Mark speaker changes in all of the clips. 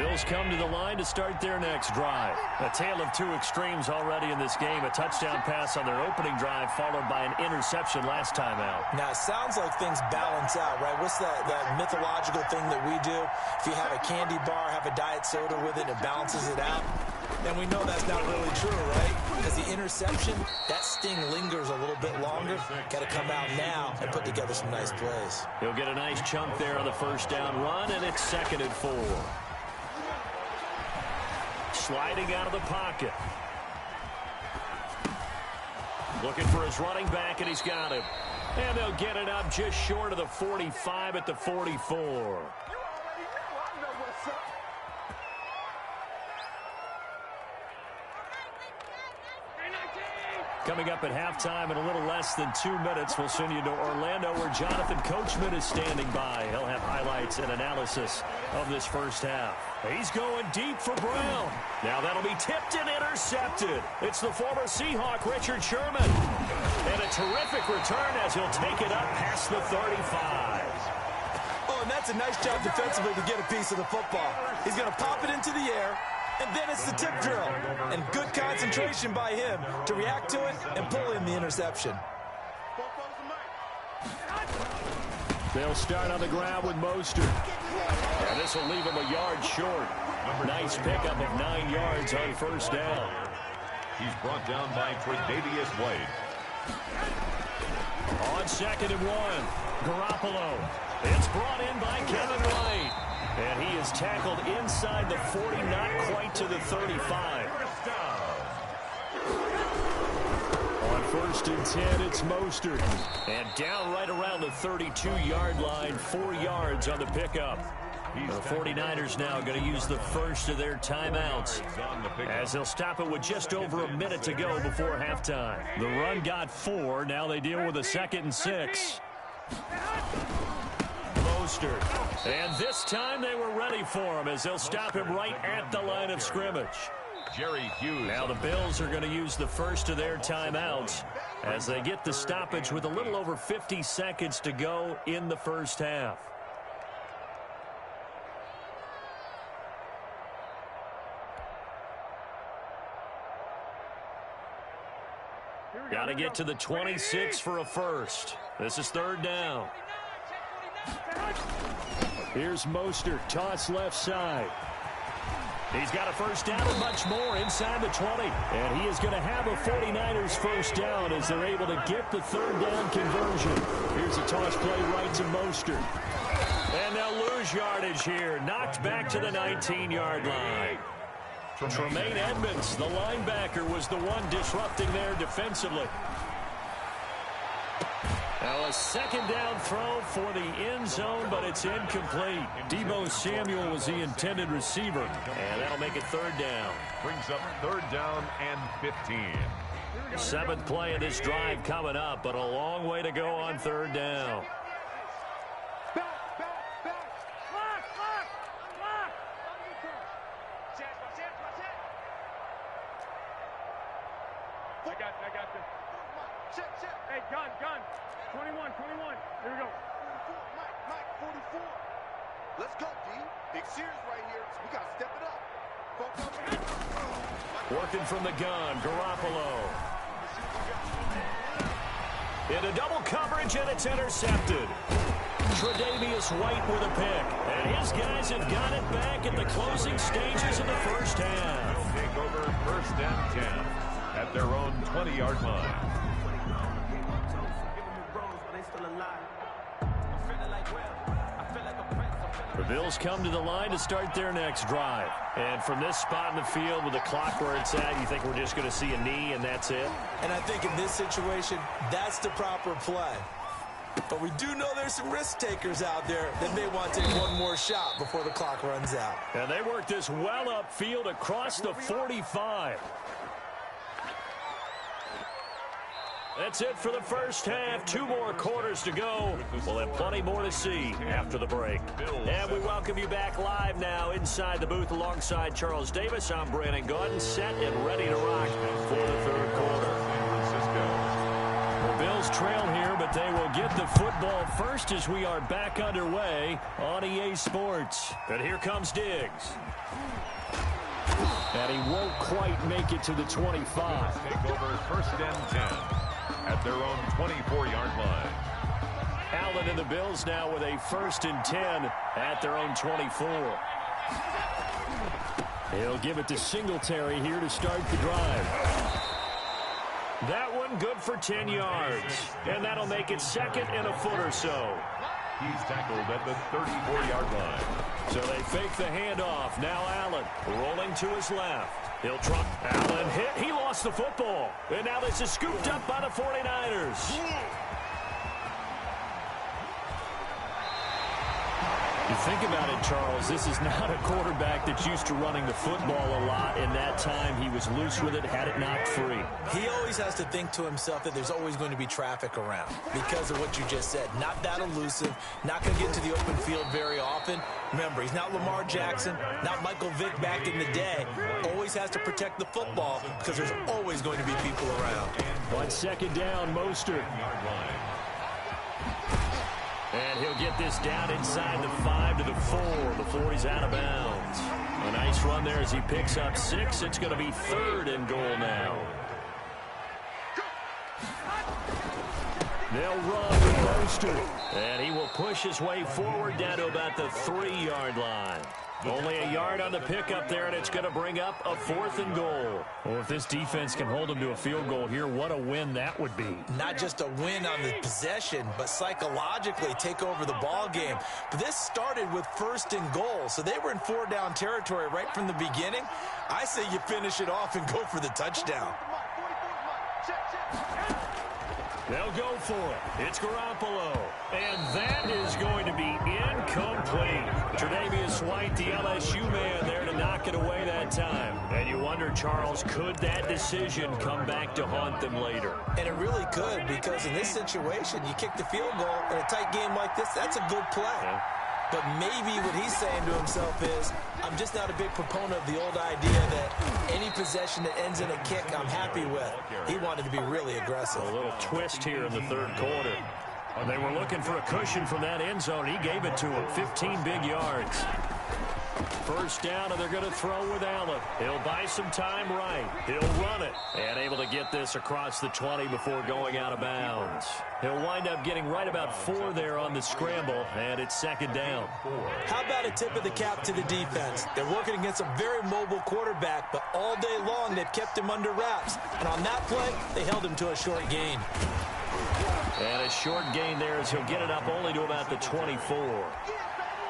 Speaker 1: Bills come to the line to start their next drive. A tale of two extremes already in this game. A touchdown pass on their opening drive followed by an interception last time out.
Speaker 2: Now, it sounds like things balance out, right? What's that mythological thing that we do? If you have a candy bar, have a diet soda with it, it balances it out. And we know that's not really true, right? Because the interception, that sting lingers a little bit longer. Got to come out now and put together some nice plays.
Speaker 1: He'll get a nice chunk there on the first down run, and it's 2nd and 4. Sliding out of the pocket. Looking for his running back, and he's got him. And they'll get it up just short of the 45 at the 44. Coming up at halftime in a little less than 2 minutes, we'll send you to Orlando where Jonathan Coachman is standing by. He'll have highlights and analysis of this first half. He's going deep for Brown. Now that'll be tipped and intercepted. It's the former Seahawk, Richard Sherman. And a terrific return as he'll take it up past the 35.
Speaker 2: Oh, and that's a nice job defensively to get a piece of the football. He's going to pop it into the air. And then it's the tip drill. And good concentration by him to react to it and pull in the interception.
Speaker 1: They'll start on the ground with Mostert. And this will leave him a yard short. Nice pickup of 9 yards on first down.
Speaker 3: He's brought down by Tre'Davious White.
Speaker 1: On 2nd and 1, Garoppolo. It's brought in by Kevin White. And he is tackled inside the 40, not quite to the 35. On 1st and 10, it's Mostert. And down right around the 32-yard line, 4 yards on the pickup. The 49ers now going to use the first of their timeouts as they'll stop it with just over a minute to go before halftime. The run got 4. Now they deal with a 2nd and 6. Mostert. And this time they were ready for him as they'll stop him right at the line of scrimmage.
Speaker 3: Jerry Hughes.
Speaker 1: Now the Bills are going to use the first of their timeouts as they get the stoppage with a little over 50 seconds to go in the first half. Got to get to the 26 for a first. This is 3rd down. Here's Mostert, toss left side. He's got a first down and much more inside the 20. And he is going to have a 49ers first down as they're able to get the 3rd down conversion. Here's a toss play right to Mostert. And they'll lose yardage here. Knocked back to the 19-yard line. Tremaine Edmonds, the linebacker, was the one disrupting there defensively. Now a 2nd down throw for the end zone, but it's incomplete. Deebo Samuel was the intended receiver, and that'll make it 3rd down.
Speaker 3: Brings up 3rd down and 15.
Speaker 1: 7th play of this drive coming up, but a long way to go on 3rd down.
Speaker 4: I got this. Hey, gun. 21. Here we go. 44, Mike, 44. Let's go, D. Big series right here. So we got to step it up.
Speaker 1: Working from the gun, Garoppolo. Into double coverage, and it's intercepted. Tre'Davious White with a pick. And his guys have got it back at the closing stages of the first half.
Speaker 3: Take over 1st and 10 at their own 20-yard line.
Speaker 1: The Bills come to the line to start their next drive. And from this spot in the field with the clock where it's at, you think we're just going to see a knee and that's it?
Speaker 2: And I think in this situation, that's the proper play. But we do know there's some risk takers out there that may want to take one more shot before the clock runs out.
Speaker 1: And they work this well upfield across the 45. That's it for the first half. 2 more quarters to go. We'll have plenty more to see after the break. And we welcome you back live now inside the booth alongside Charles Davis. I'm Brandon Gaudin, set and ready to rock for the 3rd quarter. The Bills trail here, but But they will get the football first as we are back underway on EA Sports. And here comes Diggs. And he won't quite make it to the 25.
Speaker 3: Take over first and 10 at their own 24-yard line.
Speaker 1: Allen and the Bills now with a 1st and 10 at their own 24. He'll give it to Singletary here to start the drive. That one good for 10 yards. And that'll make it 2nd and a foot or so.
Speaker 3: He's tackled at the 34-yard line.
Speaker 1: So they fake the handoff. Now Allen rolling to his left. He'll try. Allen hit. He lost the football. And now this is scooped up by the 49ers. You think about it, Charles, this is not a quarterback that's used to running the football a lot. In that time, he was loose with it, had it knocked free.
Speaker 2: He always has to think to himself that there's always going to be traffic around because of what you just said. Not that elusive, not going to get to the open field very often. Remember, he's not Lamar Jackson, not Michael Vick back in the day. Always has to protect the football because there's always going to be people around.
Speaker 1: On 2nd down, Mostert. And he'll get this down inside the 5 to the 4 before he's out of bounds. A nice run there as he picks up 6. It's going to be 3rd and goal now. They'll run with Mostert. And he will push his way forward down to about the 3-yard line. Only a yard on the pickup there, and it's going to bring up a 4th and goal. Well, if this defense can hold them to a field goal here, what a win that would be.
Speaker 2: Not just a win on the possession, but psychologically take over the ball game. But this started with 1st and goal, so they were in 4-down territory right from the beginning. I say you finish it off and go for the touchdown.
Speaker 1: They'll go for it. It's Garoppolo. And that is going to be incomplete. Tre'Davious White, the LSU man, there to knock it away that time. And you wonder, Charles, could that decision come back to haunt them later?
Speaker 2: And it really could, because in this situation, you kick the field goal in a tight game like this, that's a good play.
Speaker 1: Yeah.
Speaker 2: But maybe what he's saying to himself is, I'm just not a big proponent of the old idea that any possession that ends in a kick I'm happy with. He wanted to be really aggressive.
Speaker 1: A little twist here in the 3rd quarter. They were looking for a cushion from that end zone. He gave it to him. 15 big yards. 1st down, and they're going to throw with Allen. He'll buy some time right. He'll run it. And able to get this across the 20 before going out of bounds. He'll wind up getting right about 4 there on the scramble, and it's 2nd down.
Speaker 2: How about a tip of the cap to the defense? They're working against a very mobile quarterback, but all day long they've kept him under wraps. And on that play, they held him to a short gain.
Speaker 1: And a short gain there as he'll get it up only to about the 24.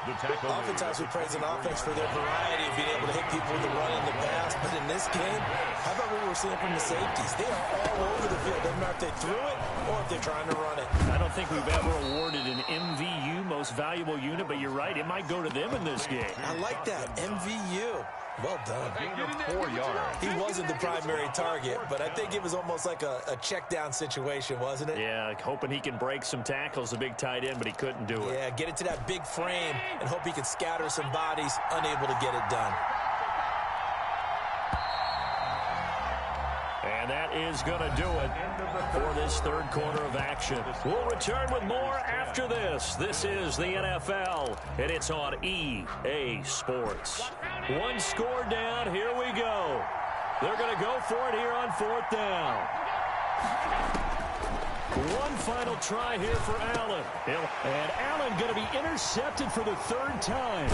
Speaker 2: Oftentimes we praise an offense for their variety of being able to hit people with the run and the pass, but in this game, how about what we're seeing from the safeties? They are all over the field. Doesn't matter if they threw it or if they're trying to run it.
Speaker 1: I don't think we've ever awarded an MVU, most valuable unit, but you're right, it might go to them in this game.
Speaker 2: I like that, MVU. Well done.
Speaker 3: 4 yards.
Speaker 2: He wasn't the primary target, but I think it was almost like a check down situation, wasn't it?
Speaker 1: Yeah, hoping he can break some tackles, the big tight end, but he couldn't do it.
Speaker 2: Yeah, get it to that big frame and hope he can scatter some bodies, unable to get it done.
Speaker 1: And that is going to do it for this 3rd quarter of action. We'll return with more after this. This is the NFL, and it's on EA Sports. 1 score down. Here we go. They're going to go for it here on 4th down. One final try here for Allen. And Allen going to be intercepted for the 3rd time.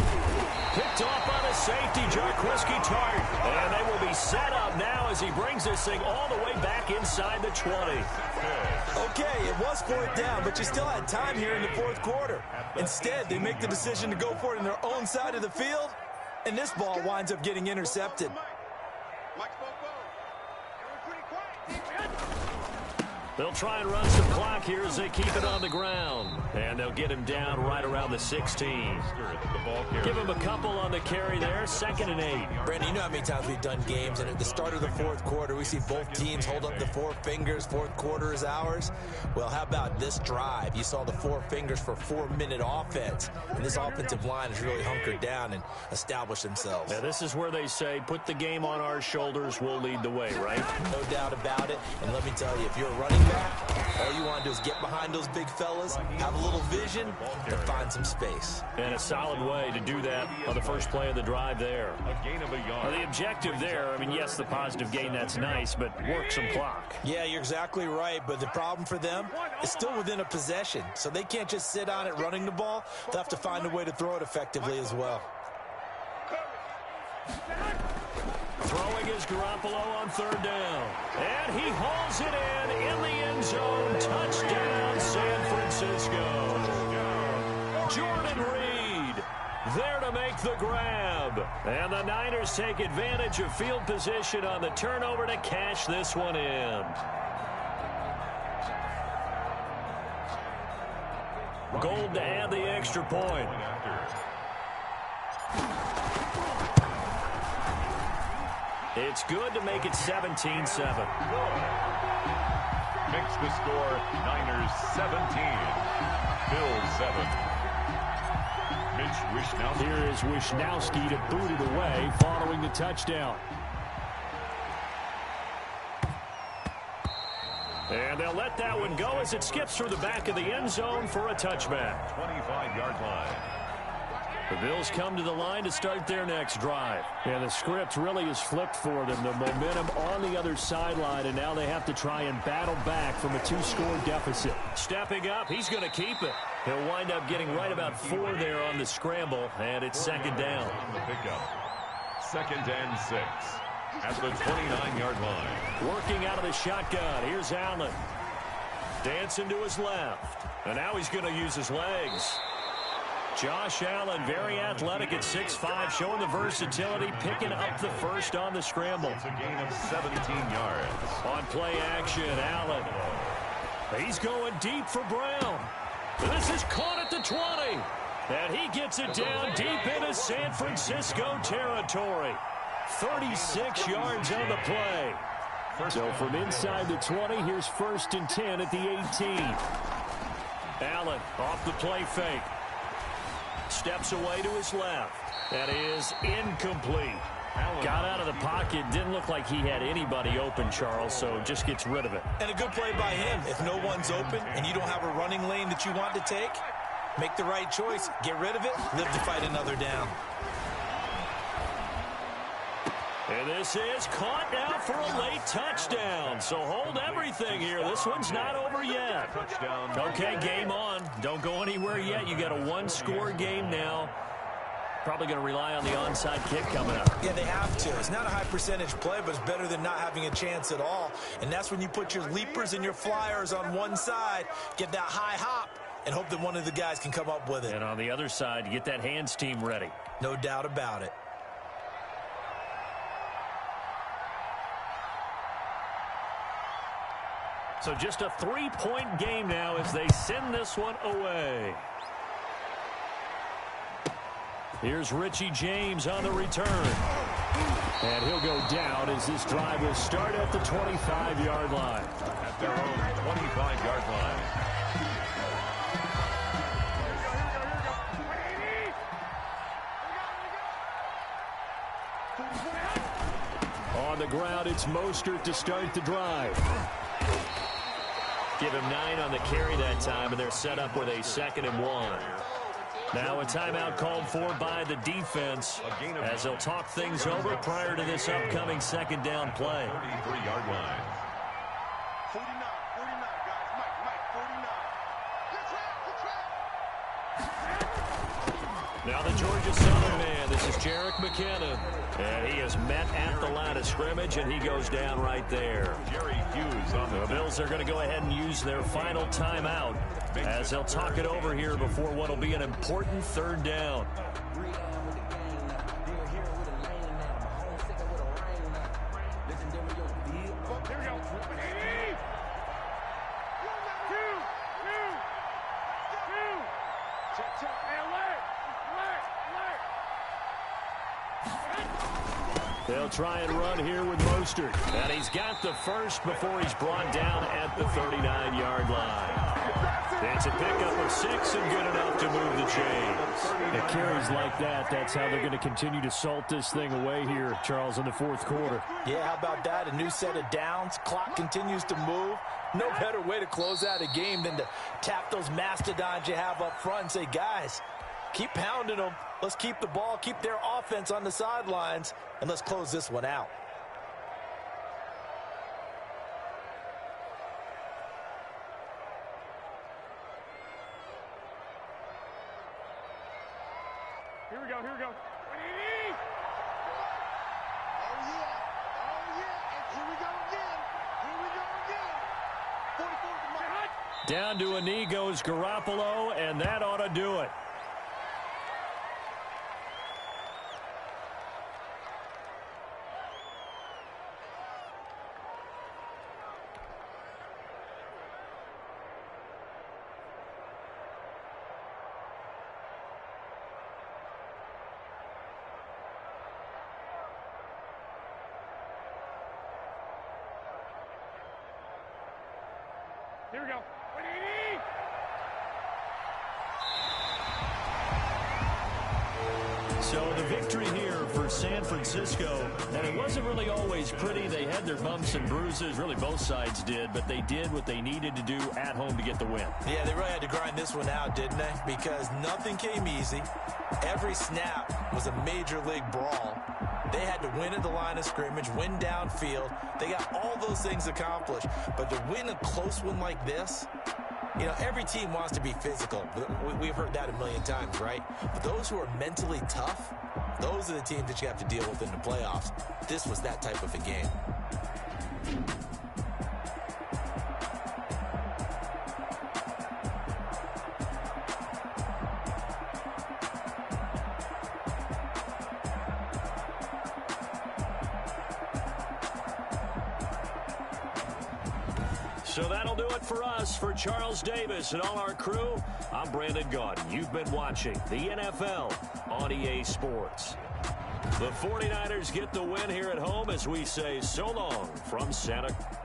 Speaker 1: Picked off by the safety, Jarquiski Tart. And they will be set up now as he brings this thing all the way back inside the 20.
Speaker 2: Okay, it was 4th down, but you still had time here in the 4th quarter. Instead, they make the decision to go for it in their own side of the field, and this ball winds up getting intercepted.
Speaker 1: They'll try and run some clock here as they keep it on the ground. And they'll get him down right around the 16. Give him a couple on the carry there. 2nd and 8.
Speaker 2: Brandon, you know how many times we've done games, and at the start of the 4th quarter, we see both teams hold up the 4 fingers. 4th quarter is ours. Well, how about this drive? You saw the 4 fingers for 4-minute offense. And this offensive line has really hunkered down and established themselves.
Speaker 1: Now, this is where they say, put the game on our shoulders, we'll lead the way, right?
Speaker 2: No doubt about it. And let me tell you, if you're a running back, all you want to do is get behind those big fellas, have a little vision, and find some space.
Speaker 1: And a solid way to do that on the first play of the drive there.
Speaker 3: A gain of a yard.
Speaker 1: Well, the objective there, I mean, yes, the positive gain, that's nice, but work some clock.
Speaker 2: Yeah, you're exactly right, but the problem for them is still within a possession, so they can't just sit on it running the ball. They'll have to find a way to throw it effectively as well.
Speaker 1: Throwing is Garoppolo on third down. And he hauls it in the end zone. Touchdown, San Francisco. Jordan Reed there to make the grab. And the Niners take advantage of field position on the turnover to cash this one in. Gold to add the extra point. It's good to make it 17-7.
Speaker 3: Makes the score Niners 17, Bills 7. Mitch Wishnowsky.
Speaker 1: Here is Wishnowsky to boot it away following the touchdown. And they'll let that one go as it skips through the back of the end zone for a touchback.
Speaker 3: 25-yard line.
Speaker 1: The Bills come to the line to start their next drive. And the script really is flipped for them. The momentum on the other sideline, and now they have to try and battle back from a 2-score deficit. Stepping up, he's going to keep it. He'll wind up getting right about 4 there on the scramble, and it's second down.
Speaker 3: The pickup. 2nd and 6 at the 29-yard line.
Speaker 1: Working out of the shotgun. Here's Allen. Dancing to his left. And now he's going to use his legs. Josh Allen, very athletic at 6'5", showing the versatility, picking up the first on the scramble.
Speaker 3: It's a gain of 17 yards.
Speaker 1: On play action, Allen. He's going deep for Brown. This is caught at the 20. And he gets it down deep into San Francisco territory. 36 yards on the play. So from inside the 20, here's 1st and 10 at the 18. Allen off the play fake. Steps away to his left. That is incomplete. Got out of the pocket. Didn't look like he had anybody open, Charles, so just gets rid of it.
Speaker 2: And a good play by him. If no one's open and you don't have a running lane that you want to take, make the right choice. Get rid of it. Live to fight another down.
Speaker 1: And this is caught now for a late touchdown. So hold everything here. This one's not over yet.
Speaker 3: Touchdown.
Speaker 1: Okay, game on. Don't go anywhere yet. You got a 1-score game now. Probably going to rely on the onside kick coming up.
Speaker 2: Yeah, they have to. It's not a high percentage play, but it's better than not having a chance at all. And that's when you put your leapers and your flyers on one side, get that high hop, and hope that one of the guys can come up with it.
Speaker 1: And on the other side, get that hands team ready.
Speaker 2: No doubt about it.
Speaker 1: So just a 3-point game now as they send this one away. Here's Richie James on the return. And he'll go down as this drive will start at the 25-yard line.
Speaker 3: At their own 25-yard line.
Speaker 1: On the ground, it's Mostert to start the drive. Give him 9 on the carry that time, and they're set up with a 2nd and 1. Now a timeout called for by the defense as they'll talk things over prior to this upcoming 2nd down play.
Speaker 3: 33-yard line.
Speaker 4: 49, guys. Mike, 49.
Speaker 1: Now the Georgia Southern man. This is Jerick McKinnon. And he is met at the line of scrimmage, and he goes down right there.
Speaker 3: Jerry Hughes on
Speaker 1: The Bills are going to go ahead and use their final timeout as they'll talk it over here before what will be an important 3rd down. They'll try and run here with Mostert. And he's got the first before he's brought down at the 39-yard line. It's a pickup of 6 and good enough to move the chains. The carries like that, that's how they're going to continue to salt this thing away here, Charles, in the fourth quarter.
Speaker 2: Yeah, how about that? A new set of downs. Clock continues to move. No better way to close out a game than to tap those mastodons you have up front and say, guys, keep pounding them. Let's keep the ball, keep their offense on the sidelines, and let's close this one out.
Speaker 4: Here we go, here we go.
Speaker 5: Oh, yeah. Oh, yeah. And here we go again. Here we go again. 44 to Mike.
Speaker 1: Down to a knee goes Garoppolo, and that ought to do it.
Speaker 4: Here we go.
Speaker 1: So the victory here for San Francisco, and it wasn't really always pretty. They had their bumps and bruises, really both sides did, but they did what they needed to do at home to get the win.
Speaker 2: Yeah, they really had to grind this one out, didn't they? Because nothing came easy. Every snap was a major league brawl. They had to win at the line of scrimmage, win downfield. They got all those things accomplished. But to win a close one like this, you know, every team wants to be physical. We've heard that a million times, right? But those who are mentally tough, those are the teams that you have to deal with in the playoffs. This was that type of a game.
Speaker 1: So that'll do it for us. For Charles Davis and all our crew, I'm Brandon Gaudin. You've been watching the NFL on EA Sports. The 49ers get the win here at home as we say so long from Santa Cruz.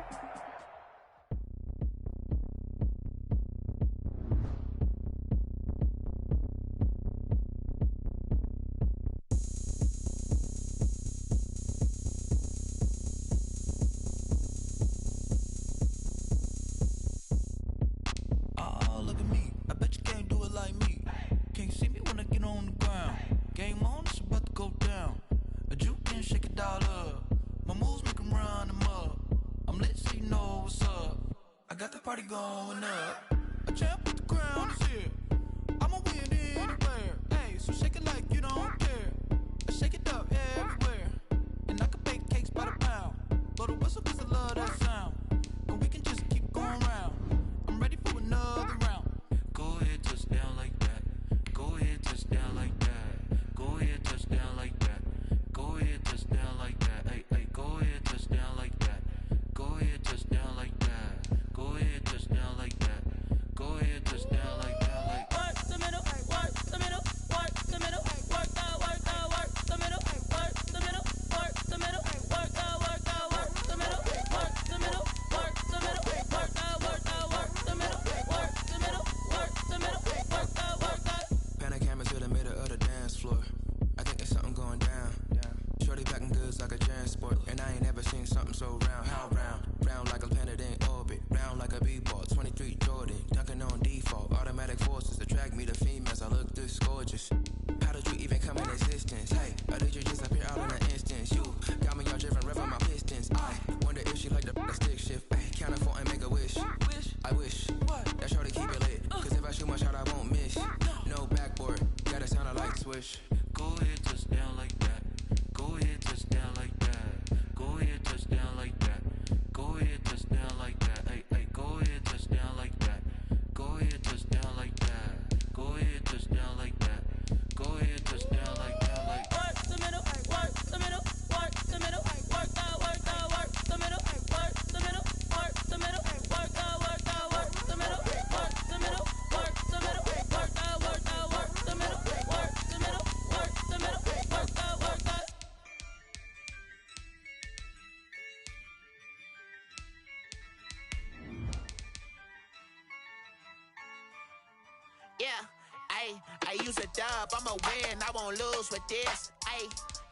Speaker 6: Yeah, I use a dub, I'ma win, I won't lose with this.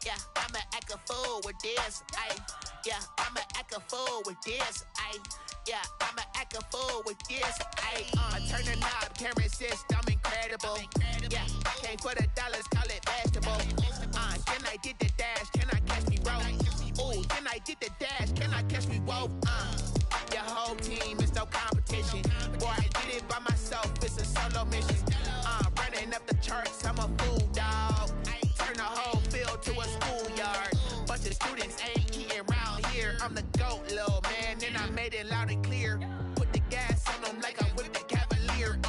Speaker 6: Yeah, I'ma act a fool with this. Yeah, I'ma act a fool with this. Yeah, I'ma act a fool with this. I turn the knob, can't resist, I'm incredible. Yeah, came for the dollars, call it vegetable. Then I did the dash, can I catch me, bro? Ooh, then I did the dash, can I catch me, whoa? Your whole team is no competition. Boy, I did it by myself, it's a solo mission. Running up the charts, I'm a fool, dog. Turn the whole field to a schoolyard. Bunch of students ain't eating around here. I'm the GOAT, little man, and I made it loud and clear. Put the gas on them like I'm with the Cavalier.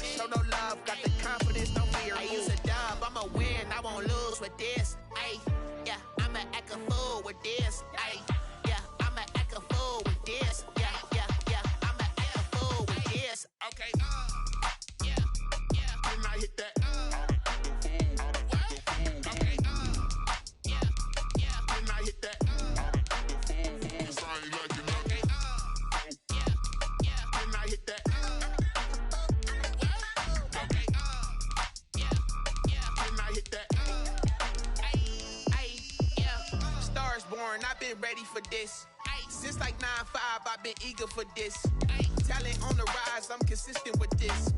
Speaker 6: Show no love, got the confidence, no fear. I use a dub, I'ma win, I won't lose with this. Yeah, I'ma act a fool with this. Yeah, I'ma act a fool with this. Yeah, I'ma act a fool with this. Okay, yeah, then I hit that. I've been ready for this. Since like 9-5, I've been eager for this. Talent on the rise, I'm consistent with this.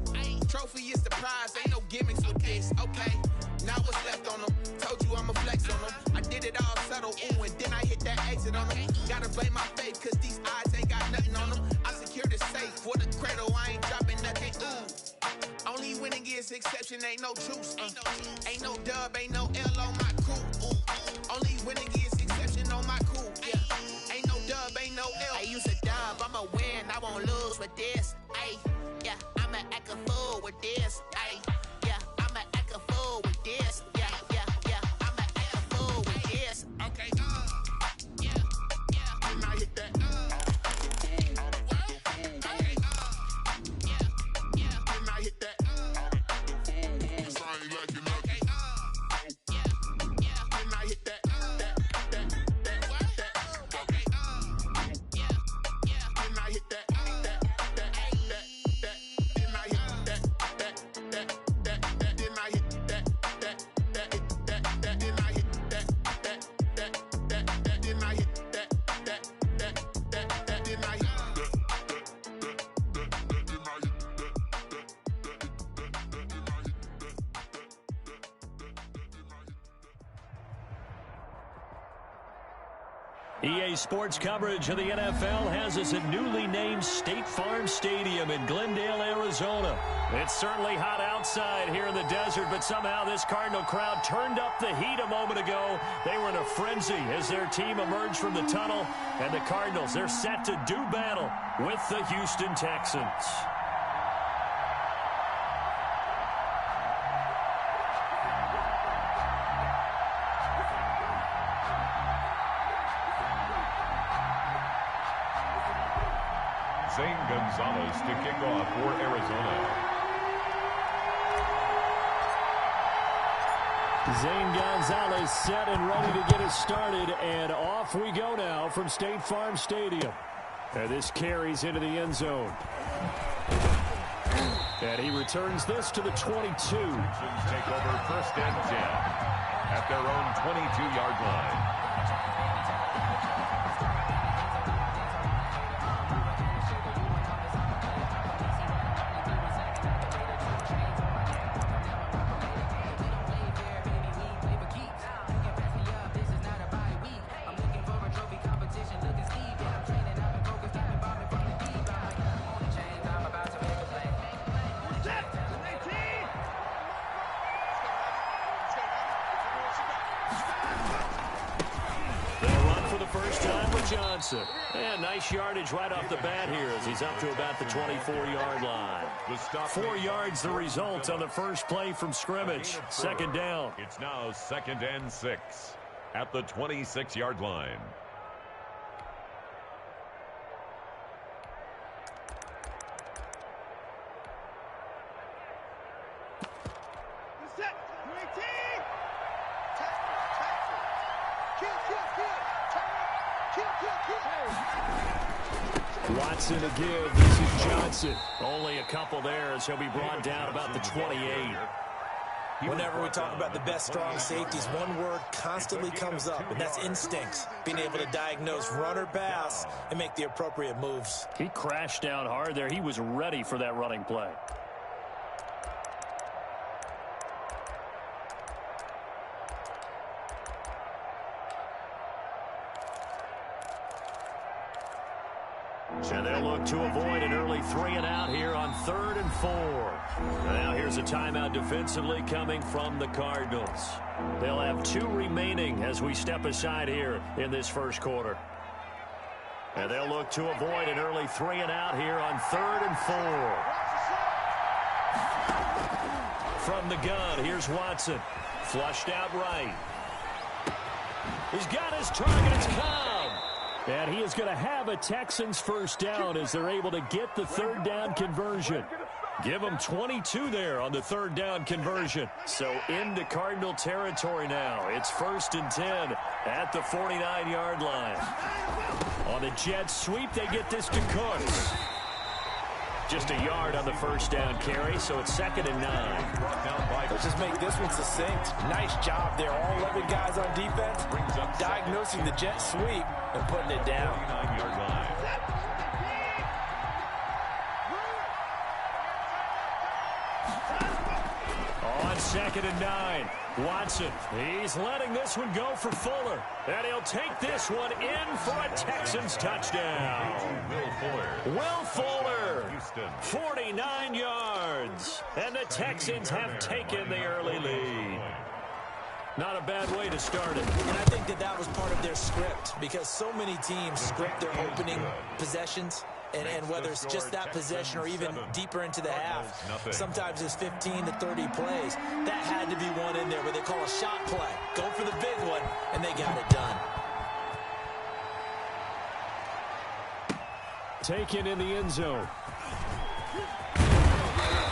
Speaker 6: Trophy is the prize, ain't no gimmicks with this. Okay, now what's left on them? Told you I'ma flex on them. I did it all subtle, ooh, and then I hit that exit on them. Gotta blame my faith, cause these eyes ain't got nothing on them. I secured the safe for the cradle, I ain't dropping nothing, ooh. Only winning is exception, ain't no truce. Ain't no dub, ain't no L on my crew. Ooh. Only winning is exception on my crew. Yeah. Ain't no dub, ain't no L. I use a dub, I'ma win, I won't lose with this. Yeah, I'ma act a fool with this. Yeah, I'ma act a fool with this. Yeah, I'ma act a fool with this. Okay, yeah, then I hit that.
Speaker 1: EA Sports coverage of the NFL has us at newly named State Farm Stadium in Glendale, Arizona. It's certainly hot outside here in the desert, but somehow this Cardinal crowd turned up the heat a moment ago. They were in a frenzy as their team emerged from the tunnel, and the Cardinals, they're set to do battle with the Houston Texans.
Speaker 3: Zane Gonzalez to kick off for Arizona.
Speaker 1: Zane Gonzalez set and ready to get us started, and off we go now from State Farm Stadium. And this carries into the end zone. And he returns this to the 22.
Speaker 3: Take over first and 10 at their own 22-yard line.
Speaker 1: And nice yardage right off the bat here as he's up to about the 24-yard line. 4 yards the result on the first play from scrimmage. Second down.
Speaker 3: It's now 2nd and 6 at the 26-yard line.
Speaker 1: Watson to give. This is Johnson. Only a couple there as he'll be brought down about the 28.
Speaker 2: Whenever we talk about the best strong safeties, one word constantly comes up, and that's instincts. Being able to diagnose run or pass and make the appropriate moves.
Speaker 1: He crashed down hard there. He was ready for that running play. And they'll look to avoid an early 3-and-out here on 3rd and 4. Now here's a timeout defensively coming from the Cardinals. They'll have 2 remaining as we step aside here in this first quarter. And they'll look to avoid an early 3-and-out here on 3rd and 4. From the gun, here's Watson. Flushed out right. He's got his target. It's Cobb. And he is going to have a Texans first down as they're able to get the 3rd down conversion. Give them 22 there on the 3rd down conversion. So into Cardinal territory now. It's 1st and 10 at the 49-yard line. On the jet sweep, they get this to Cooks. Just a yard on the first down carry, so it's 2nd and 9.
Speaker 2: Let's just make this one succinct. Nice job there. All 11 guys on defense diagnosing the jet sweep and putting it down.
Speaker 3: 49-yard line.
Speaker 1: On 2nd and 9, Watson. He's letting this one go for Fuller. And he'll take this one in for a Texans touchdown. Will Fuller, 49 yards. And the Texans have taken the early lead. Not a bad way to start it.
Speaker 2: And I think that was part of their script, because so many teams script their opening possessions. And whether it's just that possession or even deeper into the half, sometimes it's 15 to 30 plays. That had to be one in there where they call a shot play. Go for the big one, and they got it done.
Speaker 1: Taken in the end zone.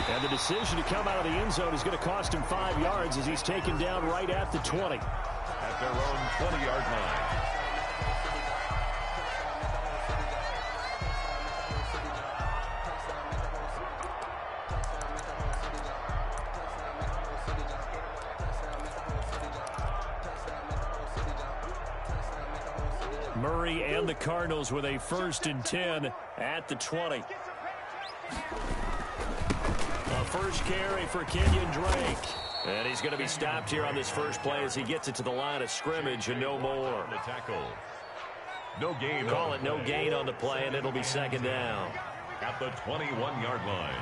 Speaker 1: And the decision to come out of the end zone is going to cost him 5 yards as he's taken down right at the 20.
Speaker 3: At their own 20-yard line.
Speaker 1: Murray and the Cardinals with a 1st and 10 at the 20. A first carry for Kenyon Drake. And he's going to be stopped here on this first play as he gets it to the line of scrimmage and no more.
Speaker 3: The tackle. No gain.
Speaker 1: Call it no gain on the play, and it'll be 2nd down.
Speaker 3: At the 21-yard line.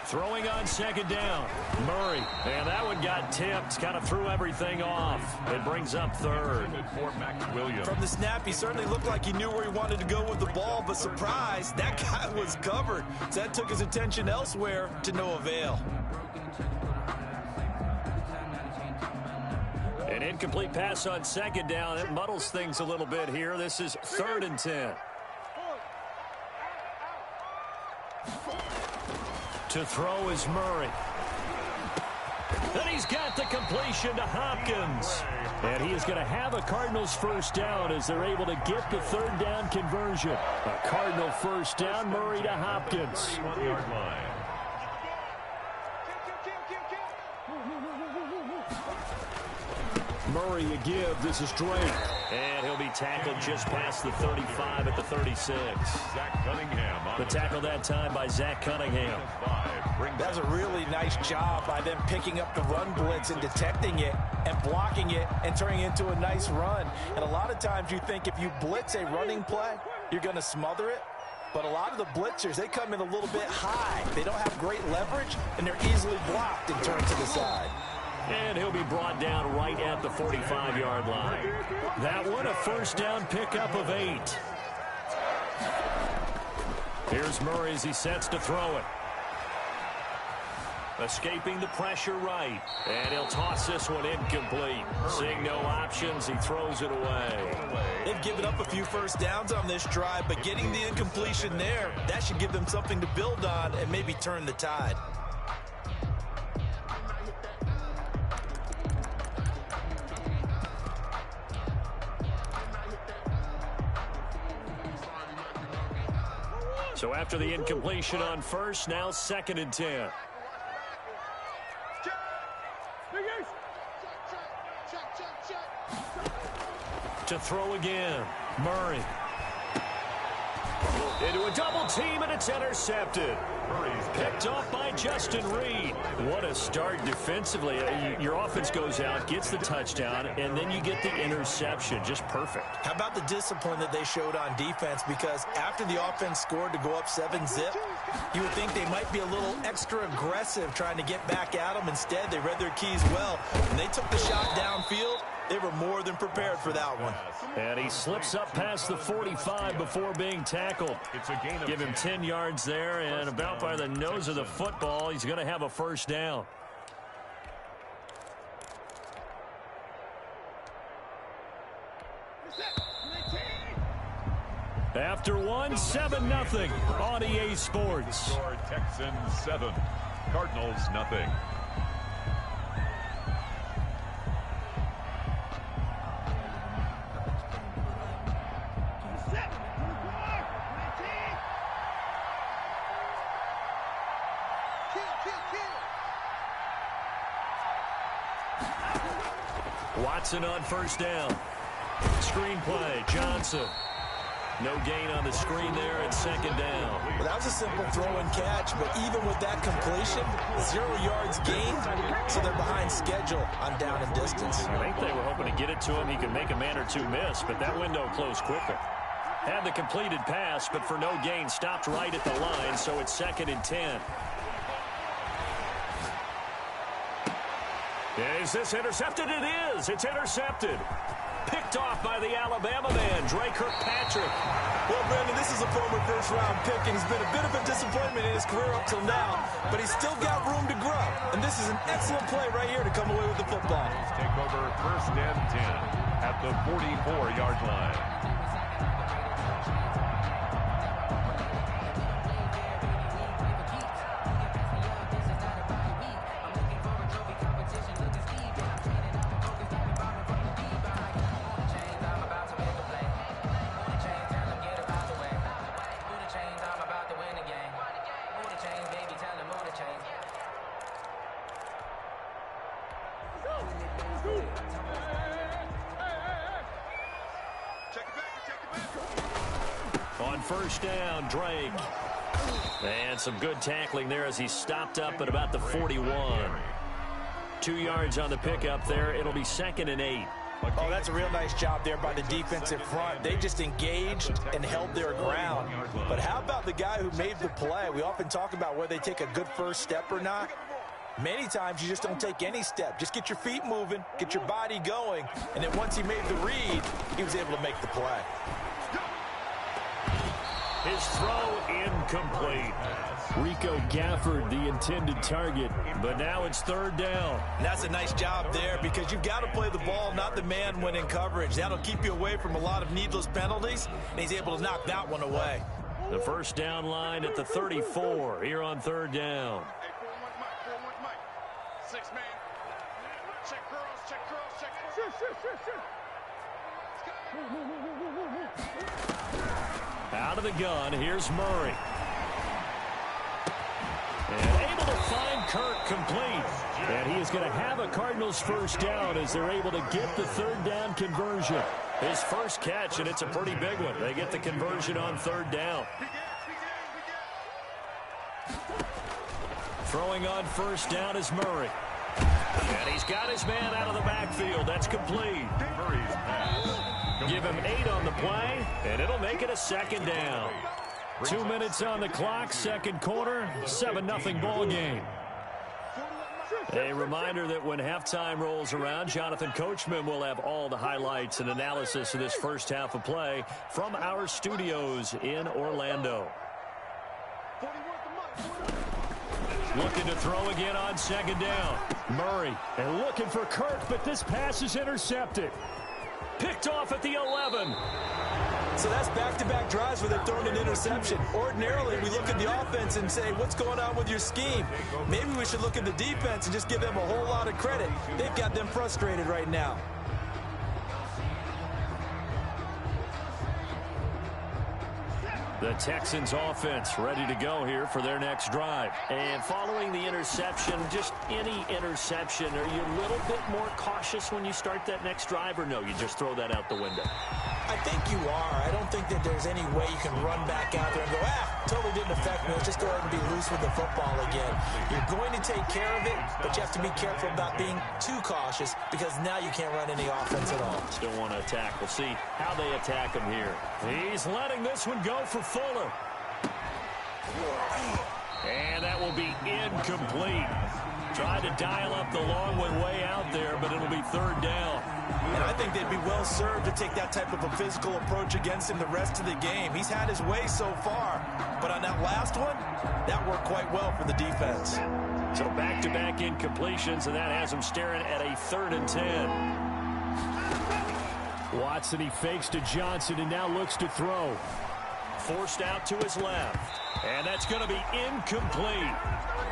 Speaker 1: Throwing on 2nd down, Murray. And that one got tipped, kind of threw everything off. It brings up 3rd.
Speaker 3: For Max Williams.
Speaker 2: From the snap, he certainly looked like he knew where he wanted to go with the ball, but surprise, that guy was covered. So that took his attention elsewhere to no avail.
Speaker 1: An incomplete pass on 2nd down. It muddles things a little bit here. This is 3rd and 10. To throw is Murray. And he's got the completion to Hopkins. And he is going to have a Cardinals first down as they're able to get the 3rd down conversion. A Cardinal first down, Murray to Hopkins.
Speaker 3: 1-yard line.
Speaker 1: Murray a give. This is Drake. And he'll be tackled just past the 35 at the 36.
Speaker 3: Zach Cunningham.
Speaker 1: The tackle that time by Zach Cunningham.
Speaker 2: That was a really nice job by them picking up the run blitz and detecting it and blocking it and turning it into a nice run. And a lot of times you think if you blitz a running play, you're going to smother it. But a lot of the blitzers, they come in a little bit high. They don't have great leverage, and they're easily blocked and turned to the side.
Speaker 1: And he'll be brought down right at the 45-yard line. That one, a first down pickup of 8. Here's Murray as he sets to throw it. Escaping the pressure right. And he'll toss this one incomplete. Seeing no options, he throws it away.
Speaker 2: They've given up a few first downs on this drive, but getting the incompletion there, that should give them something to build on and maybe turn the tide.
Speaker 1: So after the incompletion on first, now 2nd and 10. To throw again, Murray. Into a double team, and it's intercepted. Picked off by Justin Reed. What a start defensively. Your offense goes out, gets the touchdown, and then you get the interception. Just perfect. How about the discipline that they showed on defense? Because after the offense scored to go up 7-zip, you would think they might be a little extra aggressive trying to get back at them. Instead, they read their keys well, and they took the shot downfield. They were more than prepared for that one. And he slips up past the 45 before being tackled. Give him 10 yards there, and about by the nose of the football, he's going to have a first down. After one, 7-0 on EA Sports.
Speaker 3: Texans 7, Cardinals nothing.
Speaker 1: Watson on first down. Screenplay, Johnson. No gain on the screen there at 2nd down.
Speaker 2: Well, that was a simple throw and catch, but even with that completion, 0 yards gained, so they're behind schedule on down and distance.
Speaker 1: I think they were hoping to get it to him. He could make a man or two miss, but that window closed quickly. Had the completed pass, but for no gain, stopped right at the line, so it's 2nd and 10. Is this intercepted? It is. It's intercepted. Picked off by the Alabama man, Dre Kirkpatrick.
Speaker 2: Well, Brandon, this is a former first-round pick, and he's been a bit of a disappointment in his career up till now, but he's still got room to grow, and this is an excellent play right here to come away with the football.
Speaker 3: Take over 1st and 10 at the 44-yard line.
Speaker 1: On first down, Drake. And some good tackling there as he stopped up at about the 41. 2 yards on the pickup there. It'll be 2nd and 8.
Speaker 2: Oh, that's a real nice job there by the defensive front. They just engaged and held their ground. But how about the guy who made the play? We often talk about whether they take a good first step or not. Many times you just don't take any step. Just get your feet moving, get your body going, and then once he made the read, he was able to make the play.
Speaker 1: His throw incomplete. Rico Gafford, the intended target, but now it's 3rd down.
Speaker 2: And that's a nice job there because you've got to play the ball, not the man when in coverage. That'll keep you away from a lot of needless penalties, and he's able to knock that one away.
Speaker 1: The first down line at the 34 here on 3rd down. Out of the gun, here's Murray. And able to find Kirk complete. And he is going to have a Cardinals first down as they're able to get the 3rd down conversion. His first catch, and it's a pretty big one. They get the conversion on 3rd down. Throwing on first down is Murray. And he's got his man out of the backfield. That's complete.
Speaker 3: Murray's pass.
Speaker 1: Give him 8 on the play, and it'll make it a 2nd down. 2 minutes on the clock, 2nd quarter, 7-0 ball game. A reminder that when halftime rolls around, Jonathan Coachman will have all the highlights and analysis of this first half of play from our studios in Orlando. Looking to throw again on 2nd down. Murray, and looking for Kirk, but this pass is intercepted. Picked off at the 11.
Speaker 2: So that's back-to-back drives where they've thrown an interception. Ordinarily, we look at the offense and say, what's going on with your scheme? Maybe we should look at the defense and just give them a whole lot of credit. They've got them frustrated right now.
Speaker 1: The Texans offense ready to go here for their next drive. And following the interception, just any interception, are you a little bit more cautious when you start that next drive, or no, you just throw that out the window?
Speaker 2: I think you are. I don't think that there's any way you can run back out there and go, totally didn't affect me. Let's just go ahead and be loose with the football again. You're going to take care of it, but you have to be careful about being too cautious because now you can't run any offense at all.
Speaker 1: Still want to attack. We'll see how they attack him here. He's letting this one go for Fuller. And that will be incomplete. Tried to dial up the long one way out there, but it'll be third down.
Speaker 2: And I think they'd be well served to take that type of a physical approach against him the rest of the game. He's had his way so far, but on that last one, that worked quite well for the defense.
Speaker 1: So back-to-back incompletions, and that has him staring at a 3rd and 10. Watson, he fakes to Johnson and now looks to throw. Forced out to his left, and that's going to be incomplete.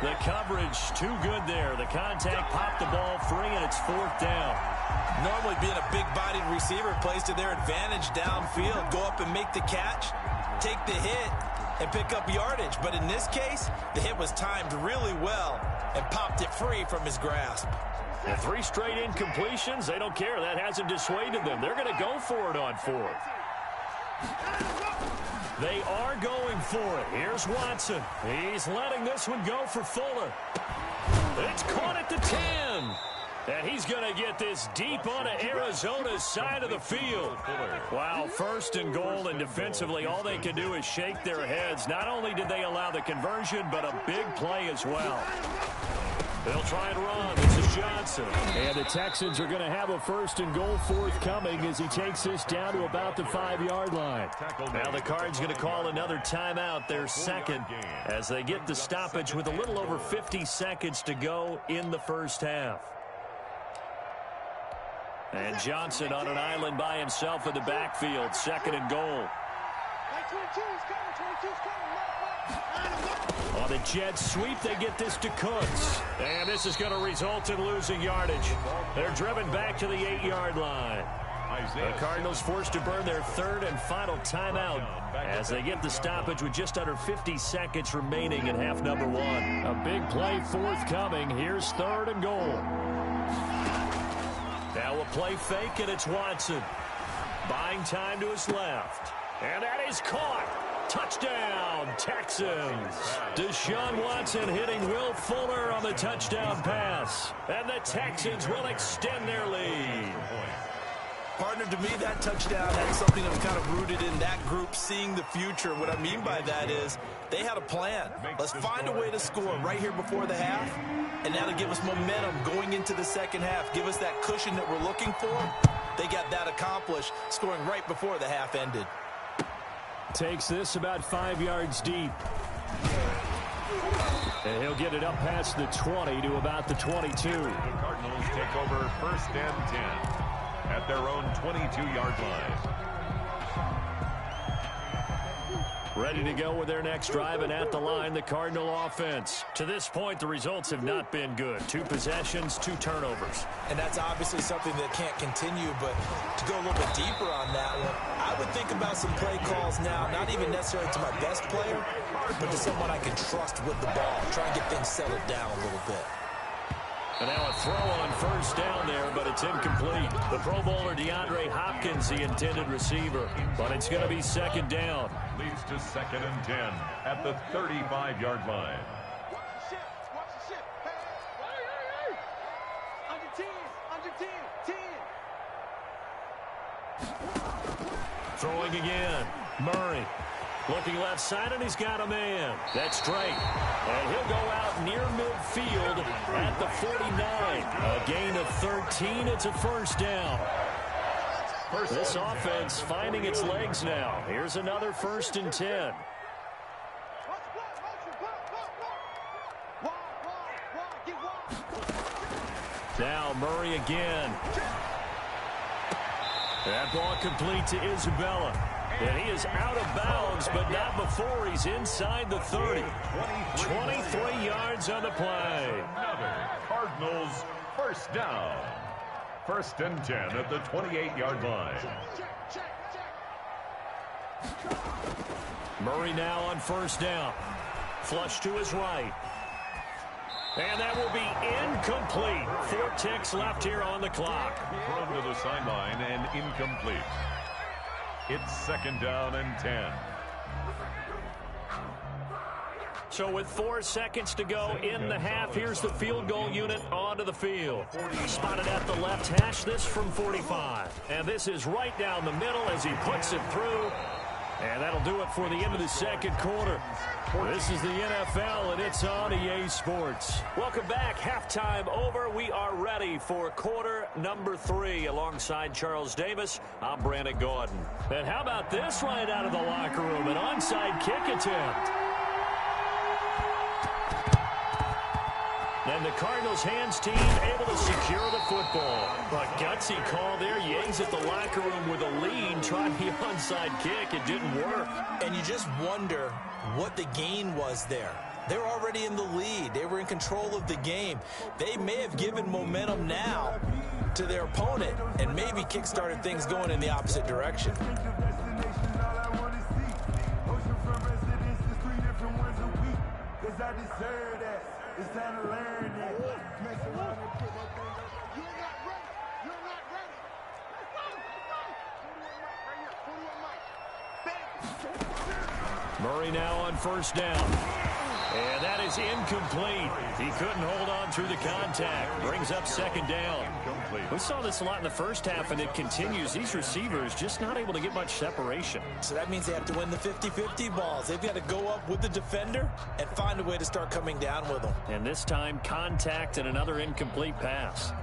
Speaker 1: The coverage too good there. The contact popped the ball free, and it's 4th down.
Speaker 2: Normally being a big-bodied receiver plays to their advantage downfield. Go up and make the catch, take the hit, and pick up yardage. But in this case, the hit was timed really well and popped it free from his grasp.
Speaker 1: And 3 straight incompletions, they don't care. That hasn't dissuaded them. They're going to go for it on 4th. They are going for it. Here's Watson. He's letting this one go for Fuller. It's caught at the 10. And he's going to get this deep onto Arizona's side of the field. Wow, 1st and goal, and defensively, all they can do is shake their heads. Not only did they allow the conversion, but a big play as well. They'll try and run. This is Johnson. And the Texans are going to have a 1st and goal forthcoming as he takes this down to about the 5-yard line. Now the Cards going to call another timeout, their 2nd, as they get the stoppage with a little over 50 seconds to go in the first half. And Johnson on an island by himself in the backfield, 2nd and goal. On the jet sweep, they get this to Cooks. And this is going to result in losing yardage. They're driven back to the 8-yard line. The Cardinals forced to burn their 3rd and final timeout as they get the stoppage with just under 50 seconds remaining in half number 1. A big play forthcoming. Here's 3rd and goal. Now a play fake, and it's Watson. Buying time to his left. And that is caught. Touchdown, Texans. Deshaun Watson hitting Will Fuller on the touchdown pass. And the Texans will extend their lead.
Speaker 2: Partner, to me, that touchdown had something that was kind of rooted in that group seeing the future. What I mean by that is they had a plan. Let's find a way to score right here before the half, and that'll give us momentum going into the second half. Give us that cushion that we're looking for. They got that accomplished, scoring right before the half ended.
Speaker 1: Takes this about 5 yards deep. And he'll get it up past the 20 to about the 22.
Speaker 3: The Cardinals take over 1st and 10 at their own 22-yard line.
Speaker 1: Ready to go with their next drive, and at the line, the Cardinal offense. To this point, the results have not been good. 2 possessions, 2 turnovers.
Speaker 2: And that's obviously something that can't continue, but to go a little bit deeper on that one, I would think about some play calls now, not even necessarily to my best player, but to someone I can trust with the ball. Try and get things settled down a little bit.
Speaker 1: And now a throw on 1st down there, but it's incomplete. The Pro Bowler DeAndre Hopkins, the intended receiver, but it's going to be 2nd down.
Speaker 3: Leads to 2nd and 10 at the 35-yard line.
Speaker 5: Watch the ship. Watch the ship. Hey. Under 10.
Speaker 1: Throwing again. Murray. Looking left side, and he's got a man. That's straight. And he'll go out near midfield at the 49. A gain of 13. It's a 1st down. This offense finding its legs now. Here's another 1st and 10. Now Murray again. That ball complete to Isabella. And he is out of bounds, but not before he's inside the 30. 23 yards on the play.
Speaker 3: Another Cardinals 1st down. 1st and 10 at the 28-yard line.
Speaker 1: Murray now on first down. Flush to his right. And that will be incomplete. 4 ticks left here on the clock.
Speaker 3: Thrown to the sideline and incomplete. It's second down and 10.
Speaker 1: So with 4 seconds to go in the half, here's the field goal unit onto the field. Spotted at the left hash, this from 45. And this is right down the middle as he puts it through. And that'll do it for the end of the second quarter. This is the NFL, and it's on EA Sports. Welcome back. Halftime over. We are ready for quarter number 3. Alongside Charles Davis, I'm Brandon Gordon. And how about this right out of the locker room? An onside kick attempt. And the Cardinals hands team able to secure the football. A gutsy call there. Yangs at the locker room with a lead, trying the onside kick. It didn't work.
Speaker 2: And you just wonder what the gain was there. They're already in the lead. They were in control of the game. They may have given momentum now to their opponent and maybe kick-started things going in the opposite direction.
Speaker 5: It's time to learn that. Mess around and put that thing up. You're not ready. You're not ready. Let's go. 41 Mike. Right here. 41 Mike.
Speaker 1: Murray now on first down. And that is incomplete. He couldn't hold on through the contact. Brings up second down. We saw this a lot in the first half, and it continues. These receivers just not able to get much separation.
Speaker 2: So that means they have to win the 50-50 balls. They've got to go up with the defender and find a way to start coming down with them.
Speaker 1: And this time, contact and another incomplete pass.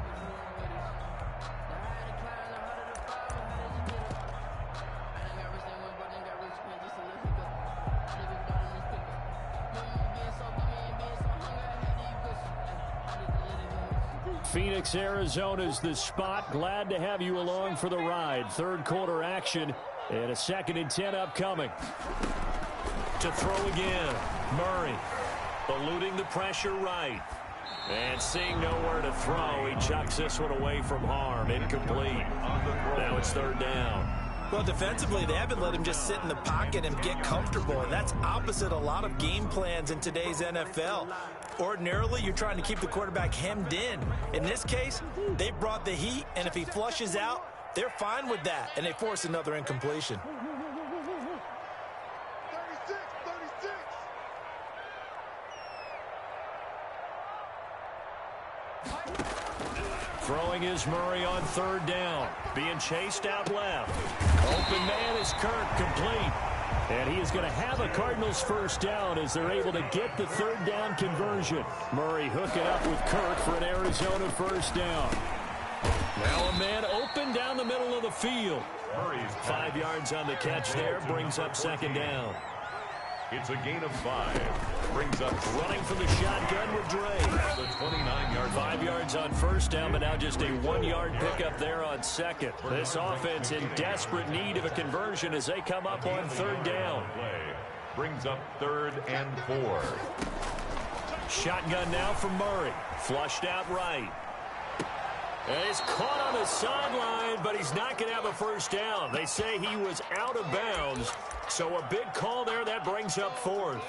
Speaker 1: Phoenix, Arizona's the spot. Glad to have you along for the ride. Third quarter action and a 2nd and 10 upcoming. To throw again. Murray eluding the pressure right. And seeing nowhere to throw, he chucks this one away from harm. Incomplete. Now it's third down.
Speaker 2: Well, defensively, they haven't let him just sit in the pocket and get comfortable, and that's opposite a lot of game plans in today's NFL. Ordinarily, you're trying to keep the quarterback hemmed in. In this case, they brought the heat, and if he flushes out, they're fine with that, and they force another incompletion.
Speaker 5: 36.
Speaker 1: Throwing is Murray on third down. Being chased out left. Open man is Kirk, complete. And he is going to have a Cardinals first down as they're able to get the third down conversion. Murray hooking up with Kirk for an Arizona first down. Now a man open down the middle of the field.
Speaker 3: Murray's
Speaker 1: 5 yards on the catch there, brings up second down.
Speaker 3: It's a gain of 5. Brings up
Speaker 1: Running for the shotgun with Dre.
Speaker 3: the 29-yard
Speaker 1: 5 yards on first down, but now just a 1-yard pickup there on second. This offense in desperate need of a conversion as they come up on third down.
Speaker 3: play. Brings up 3rd and 4.
Speaker 1: Shotgun now from Murray. Flushed out right. And he's caught on the sideline, but he's not going to have a first down. They say he was out of bounds. So a big call there that brings up 4th.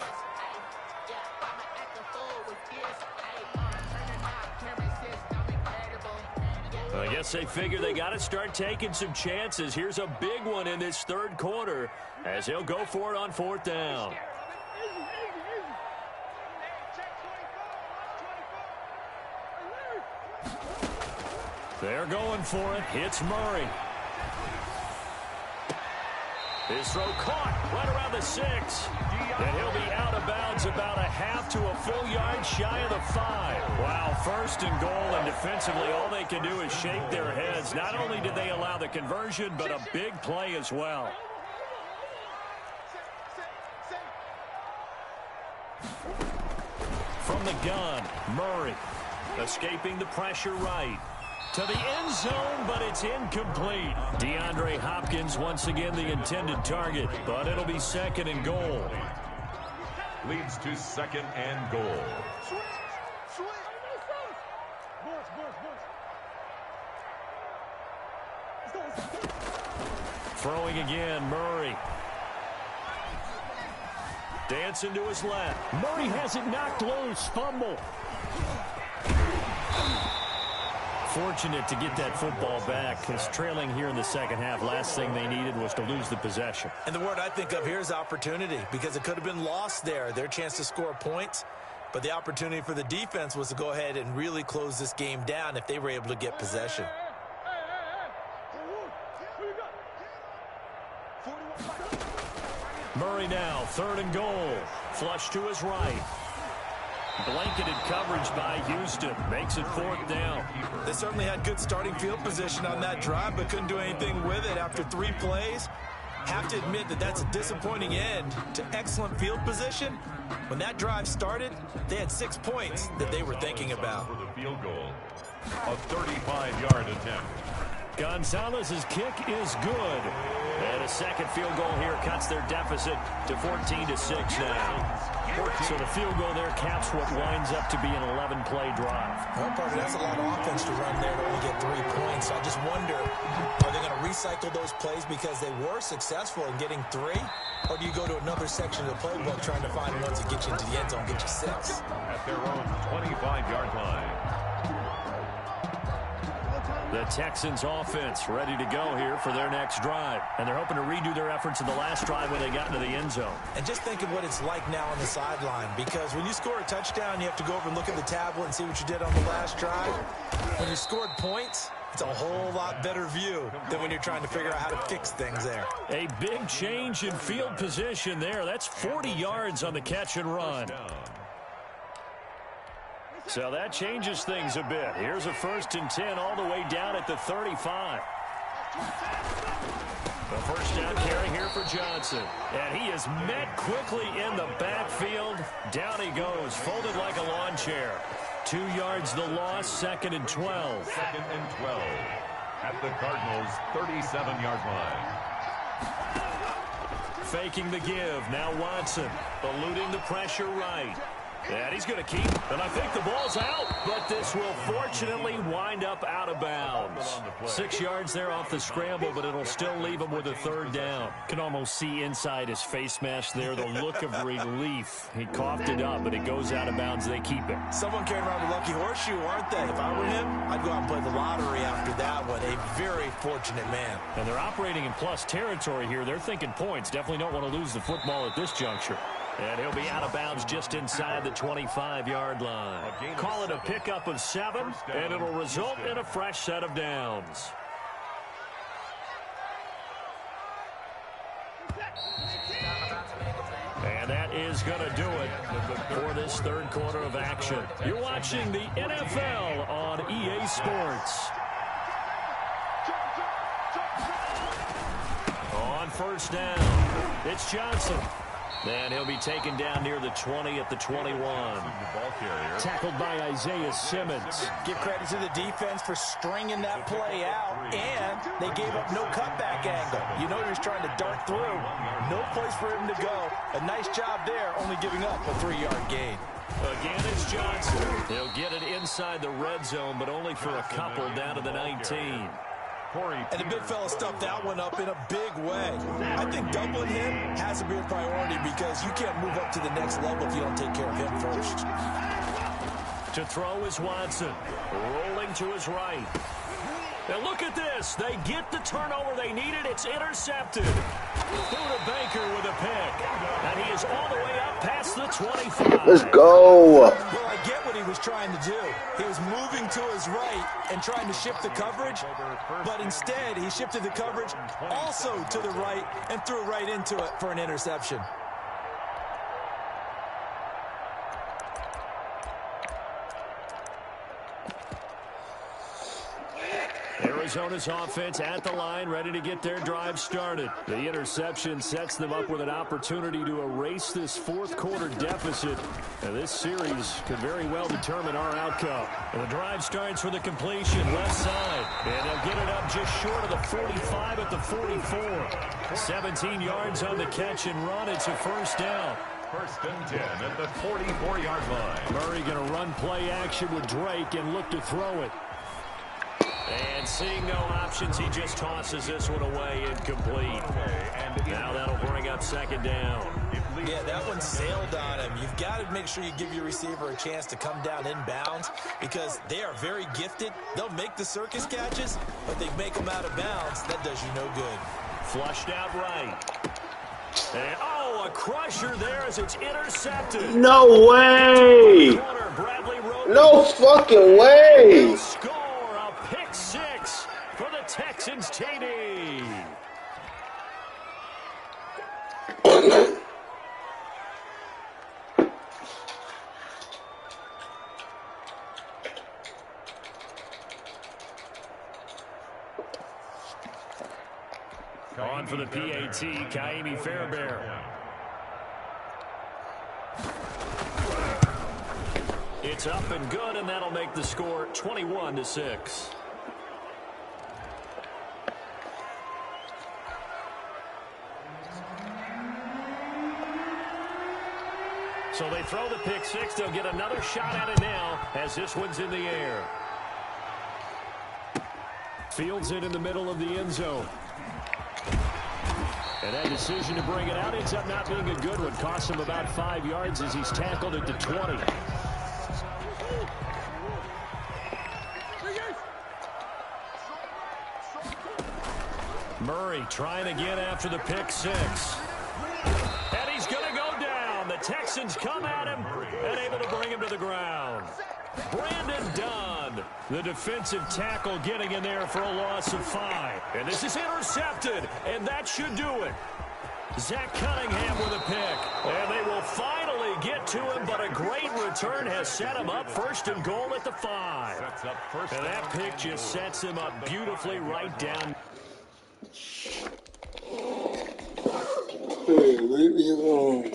Speaker 1: I guess they figure they got to start taking some chances. Here's a big one in this third quarter as he'll go for it on 4th down. They're going for it. Hits Murray. His throw caught right around the 6. And he'll be out of bounds about a half to a full yard shy of the 5. Wow, 1st and goal, and defensively all they can do is shake their heads. Not only did they allow the conversion, but a big play as well. From the gun, Murray escaping the pressure right. To the end zone, but it's incomplete. DeAndre Hopkins once again the intended target, but it'll be 2nd and goal.
Speaker 3: Leads to 2nd and goal.
Speaker 1: Throwing again, Murray. Dancing to his left. Murray has it knocked loose. Fumble. Fortunate to get that football back, because trailing here in the second half, last thing they needed was to lose the possession.
Speaker 2: And the word I think of here is opportunity, because it could have been lost there. Their chance to score points, but the opportunity for the defense was to go ahead and really close this game down if they were able to get possession.
Speaker 1: Murray now, 3rd and goal. Flush to his right. Blanketed coverage by Houston. Makes it 4th down.
Speaker 2: They certainly had good starting field position on that drive, but couldn't do anything with it after 3 plays. Have to admit that that's a disappointing end to excellent field position. When that drive started, they had 6 points that they were thinking about.
Speaker 3: For the field goal, a 35-yard attempt.
Speaker 1: Gonzalez's kick is good. And a second field goal here cuts their deficit to 14-6 now. So the field goal there caps what winds up to be an 11-play drive.
Speaker 2: Well, Parker, that's a lot of offense to run there to only get 3 points. I just wonder, are they going to recycle those plays because they were successful in getting 3? Or do you go to another section of the playbook trying to find ones that get you into the end zone, get you 6?
Speaker 3: At their own 25-yard line.
Speaker 1: The Texans offense ready to go here for their next drive. And they're hoping to redo their efforts in the last drive when they got into the end zone.
Speaker 2: And just think of what it's like now on the sideline, because when you score a touchdown, you have to go over and look at the tablet and see what you did on the last drive. When you scored points, it's a whole lot better view than when you're trying to figure out how to fix things there.
Speaker 1: A big change in field position there. That's 40 yards on the catch and run. So that changes things a bit. Here's a 1st and 10 all the way down at the 35. The first down carry here for Johnson. And he is met quickly in the backfield. Down he goes, folded like a lawn chair. 2 yards the loss, 2nd and 12.
Speaker 3: 2nd and 12 at the Cardinals' 37-yard line.
Speaker 1: Faking the give. Now Watson eluding the pressure right. And he's going to keep, and I think the ball's out, but this will fortunately wind up out of bounds. 6 yards there off the scramble, but it'll still leave him with a 3rd down. Can almost see inside his face mask there the look of relief. He coughed it up, but it goes out of bounds. They keep it.
Speaker 2: Someone carrying around a lucky horseshoe, aren't they? If I were him, I'd go out and play the lottery after that one. A very fortunate man.
Speaker 1: And they're operating in plus territory here. They're thinking points. Definitely don't want to lose the football at this juncture. And he'll be out of bounds just inside the 25-yard line. Call it a pickup of 7, and it'll result in a fresh set of downs. And that is going to do it for this 3rd quarter of action. You're watching the NFL on EA Sports. On 1st down, it's Johnson. And he'll be taken down near the 20 at the 21. Tackled by Isaiah Simmons.
Speaker 2: Give credit to the defense for stringing that play out, and they gave up no cutback angle. You know he was trying to dart through. No place for him to go. A nice job there, only giving up a 3-yard gain.
Speaker 1: Again, it's Johnson. He'll get it inside the red zone, but only for a couple down to the 19.
Speaker 2: And the big fella stuffed that one up in a big way. I think doubling him has to be a priority, because you can't move up to the next level if you don't take care of him first.
Speaker 1: To throw is Watson. Rolling to his right. And look at this. They get the turnover they needed. It's intercepted. Through to Baker with a pick. And he is all the way up past the 25.
Speaker 7: Let's go.
Speaker 2: Well, I get what he was trying to do. He was moving to his right and trying to shift the coverage, but instead he shifted the coverage also to the right and threw right into it for an interception.
Speaker 1: Arizona's offense at the line, ready to get their drive started. The interception sets them up with an opportunity to erase this 4th quarter deficit. And this series could very well determine our outcome. And the drive starts with a completion left side. And they'll get it up just short of the 45 at the 44. 17 yards on the catch and run. It's a 1st down.
Speaker 3: 1st and 10 at the 44-yard line.
Speaker 1: Murray going to run play action with Drake and look to throw it. And seeing no options, he just tosses this one away incomplete. And now that'll bring up second down.
Speaker 2: Yeah, that one sailed on him. You've got to make sure you give your receiver a chance to come down inbounds because they are very gifted. They'll make the circus catches, but they make them out of bounds. That does you no good.
Speaker 1: Flushed out right. And, oh, a crusher there as it's intercepted.
Speaker 7: No way! No fucking way!
Speaker 1: Score a pick six for the Texans TD. On for the PAT, Kaimi Fairbairn. It's up and good, and that'll make the score 21-6. So they throw the pick six. They'll get another shot at it now as this one's in the air. Fields it in the middle of the end zone. And that decision to bring it out ends up not being a good one. Costs him about 5 yards as he's tackled at the 20. Murray trying again after the pick six. And he's going to go down. The Texans come at him and able to bring him to the ground. Brandon Dunn, the defensive tackle, getting in there for a loss of 5. And this is intercepted, and that should do it. Zach Cunningham with a pick. And they will finally get to him, but a great return has set him up first and goal at the 5. And that pick just sets him up beautifully right down.
Speaker 7: Hey, leave me alone.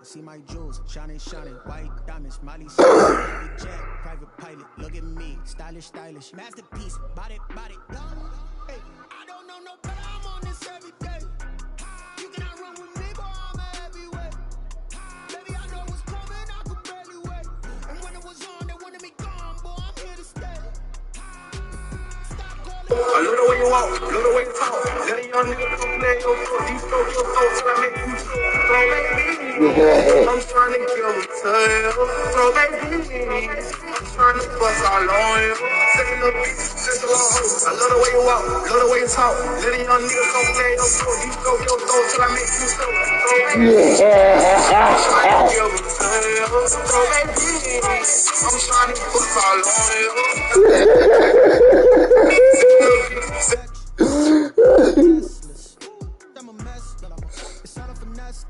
Speaker 8: See my jewels, shining, white diamonds, Molly, private jet, private pilot, look at me, stylish, masterpiece, body, hey, I don't know no better, I'm on this every day, you cannot run with me, boy, I'm a heavyweight, baby, I know what's coming, I could barely wait, and when it was on, they wanted me gone, boy, I'm here to stay, stop calling. I love the way you walk, love the way you talk, let a young nigga come play your foot, you stroke your soul, till I make you throw baby. I'm trying to kill a tail, throw baby. I'm trying to bust all on you. Second up, just a long hoe. I love the way you walk, love the way you talk. Let a young nigga come play your foot, you stroke your soul, till I make you throw baby. I'm trying to kill a tail, throw baby. I'm trying to bust all on you. I'm a mess, it's all a finesse.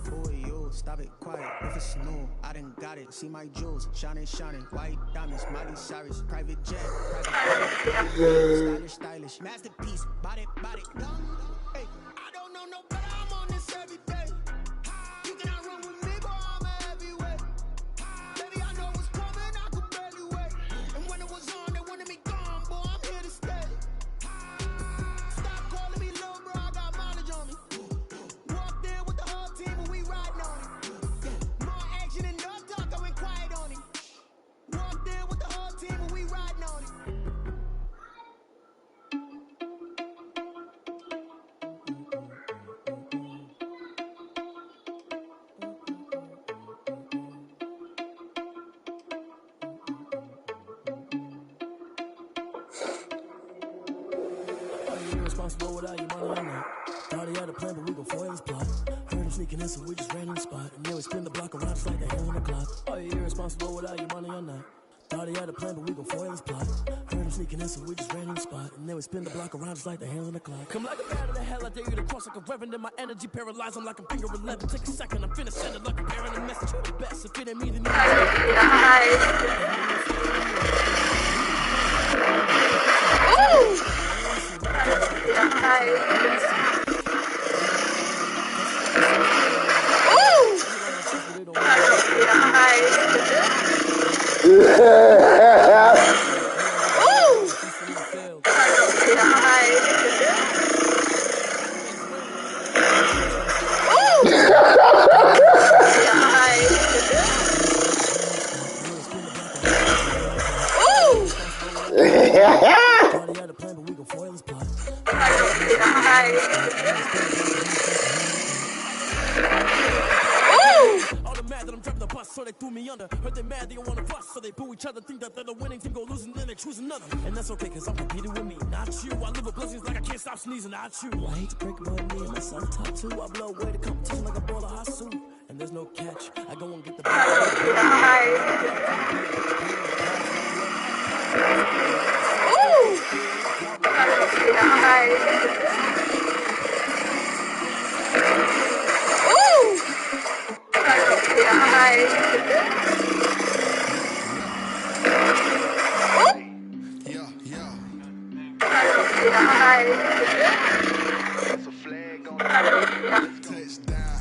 Speaker 8: Boy, you stop it quiet. If it's new, I done got it. See my jewels, shining, white diamonds, Miley Cyrus, private jet, stylish, masterpiece, body, hey, I don't know no better, I'm on this every day. You cannot run with me, boy, I'm a heavyweight. Baby, I know what's coming, I could barely wait. And when it was on, they wanted me gone, boy, I'm here to stay. Stop calling me little bro, I got mileage on me. Walked in with the whole team and we riding on it. Yeah, more action and no talk, I went quiet on him. Walked in with the whole team and we riding on it. irresponsible without your money or not. Thought he had a plan, but we go foil his plot. Heard him sneaking in, so we just ran in the spot. And then we spin the block around just like the hands on the clock. Are you irresponsible without your money or not? Thought he had a plan, but we go foil his plot. Heard him sneaking in, so we just ran in the spot. And then we spin the block around just like the hands on the clock. Come like a bat of the hell, I dare you to cross like a reverend. And my energy paralyzed, I'm like a finger 11. Take a second, I'm finna send it like a bearing a message. You're the best, if it ain't me, then you. So they threw me under. Heard they mad, they don't wanna fuss. So they boo each other, think that they're the winning team, go losing, then they choose another. And that's okay, cause I'm competing with me, not you. I live with blessings like I can't stop sneezing, not you. I hate to break it, but me and myself top two. I blow away the competition like a bowl of hot soup. And there's no catch, I go and get the
Speaker 5: touchdown,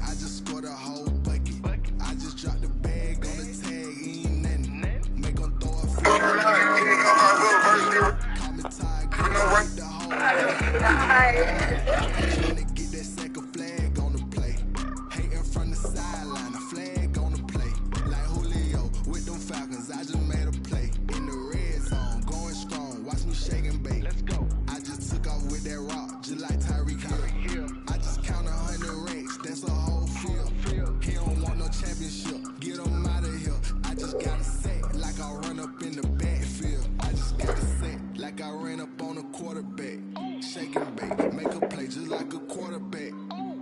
Speaker 5: I just scored a whole bucket. I just dropped the bag on the tag, ain't nothing. Make them throw a fit. Call me tired, get the whole trying to get that second flag on the play. Hating from the sideline, a flag on the play. Like Julio with them Falcons, I just made a play. In the red zone, going strong, watch me shake and bake. Let's go. I just took off with that rock, just like Tyreek Hill. I just count 100 racks, that's a whole field. He don't want no championship, get him out of here. I just got a set, like I run up in the backfield. I just got a set, like I ran up on a quarterback. Shake and bake, make a play just like a quarterback.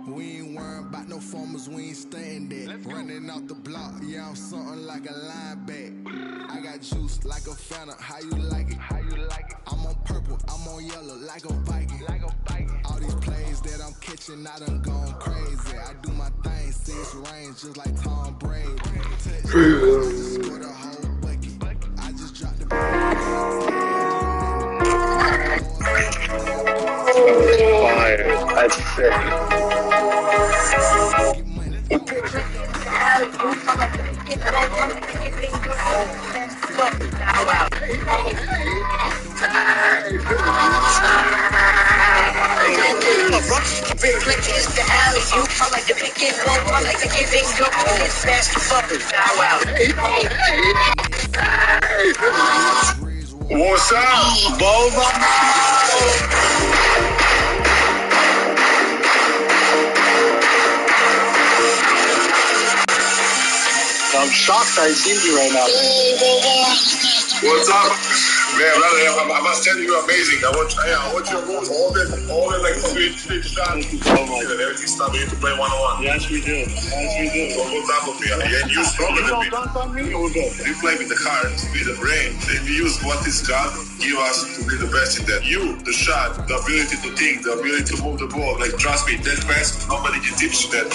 Speaker 5: We ain't worrying about no formers, we ain't staying there. Running off the block, yeah, I'm something like a linebacker. I got juice like a Fanta, how you like it? I'm on purple, I'm on yellow, like a Viking. All these plays that I'm catching, I done gone crazy. I do my thing, 6 range, just like Tom Brady. Touchdown, I just scored a whole bucket. I just dropped the ball.
Speaker 7: Fire. That's sick.
Speaker 9: Big click is the alley. You I like to pick it up. I like to give it go. It's fast to fuck.
Speaker 7: What's up, Boba? I'm shocked I see you right now.
Speaker 10: What's up? Man, brother, I must tell you, you're amazing. I watch your moves, all the like sweet shots. Thank you so much. Everything stuff, we need to play one-on-one.
Speaker 7: Yes, we do.
Speaker 10: So go top of me. And you stronger than me. We play with the heart, with the brain. If we use what is God, give us to be the best in that. You, the shot, the ability to think, the ability to move the ball. Like, trust me, that pass, nobody can teach you that.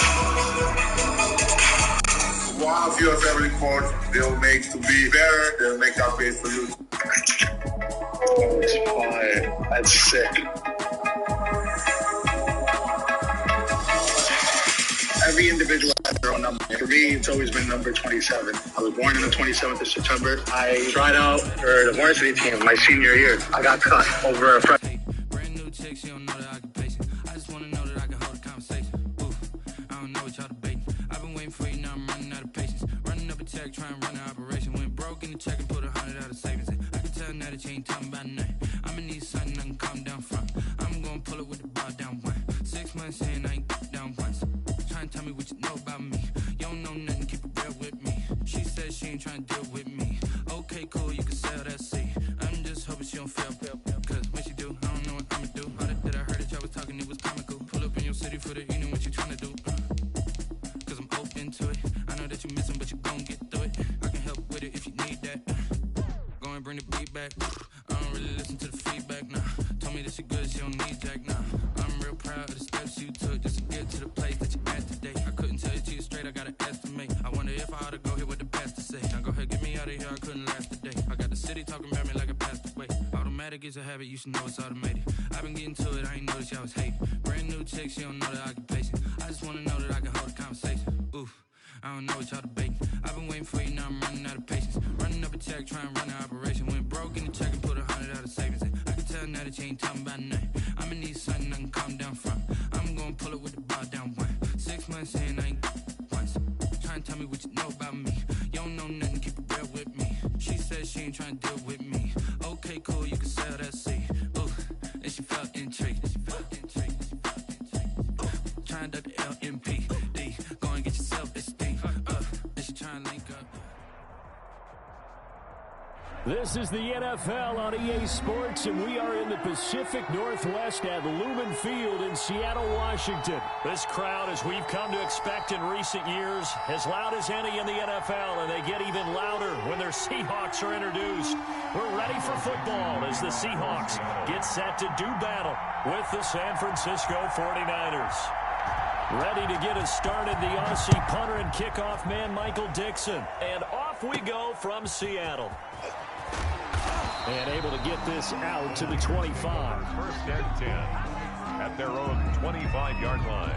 Speaker 10: One of your favorite chords, they'll make to be better, they'll make that bass for you.
Speaker 7: That's fire. That's sick. Every individual has their own number. For me, it's always been number 27. I was born on the 27th of September. I tried out for the varsity team my senior year. I got cut over a freshman.
Speaker 8: Brand new chick, she don't know the occupation. I just wanna know that I can hold a conversation. Oof, I don't know what y'all debating. I've been waiting for you, now I'm running out of patience. Running up a check, trying to run an operation. Went broke in the check and put 100 out of savings. I can tell now that you ain't talking about nothing. I'ma need something I can calm down from. I'm gonna pull it with the bar down one. 6 months in, I ain't down once. Trying to tell me what you know about me. You don't know nothing, keep it real with me. She said she ain't trying to deal with me. Okay, cool, you can sell that seat. I'm just hoping she don't fail. Cause when she do, I don't know what I'ma do. All that I heard that y'all
Speaker 11: it's a habit, you should know it's automated. I've been getting to it, I ain't noticed y'all was hating. Brand new chick, she don't know that I can pace it. I just wanna know that I can hold a conversation. Oof, I don't know what y'all debating. I've been waiting for you, now I'm running out of patience. Running up a check, trying to run an operation. Went broke in the check and put 100 out of savings in. I can tell now that you ain't talking about nothing. I'ma need something I can calm down from. I'm gonna pull it with the bar down one. 6 months in, I ain't once. Trying to tell me what you know about me. You don't know nothing, keep it real with me. She said she ain't trying to deal with me. Okay, cool, you can sell that seed. Ooh, and she felt intrigued. Trying to duck the LMPD. Go and get your self-esteem up. And she trying to link up.
Speaker 1: This is the NFL on EA Sports, and we are in the Pacific Northwest at Lumen Field in Seattle, Washington. This crowd, as we've come to expect in recent years, as loud as any in the NFL, and they get even louder when their Seahawks are introduced. We're ready for football as the Seahawks get set to do battle with the San Francisco 49ers. Ready to get us started, the Aussie punter and kickoff man, Michael Dixon. And off we go from Seattle. And able to get this out to the 25.
Speaker 3: First and 10 at their own 25-yard line.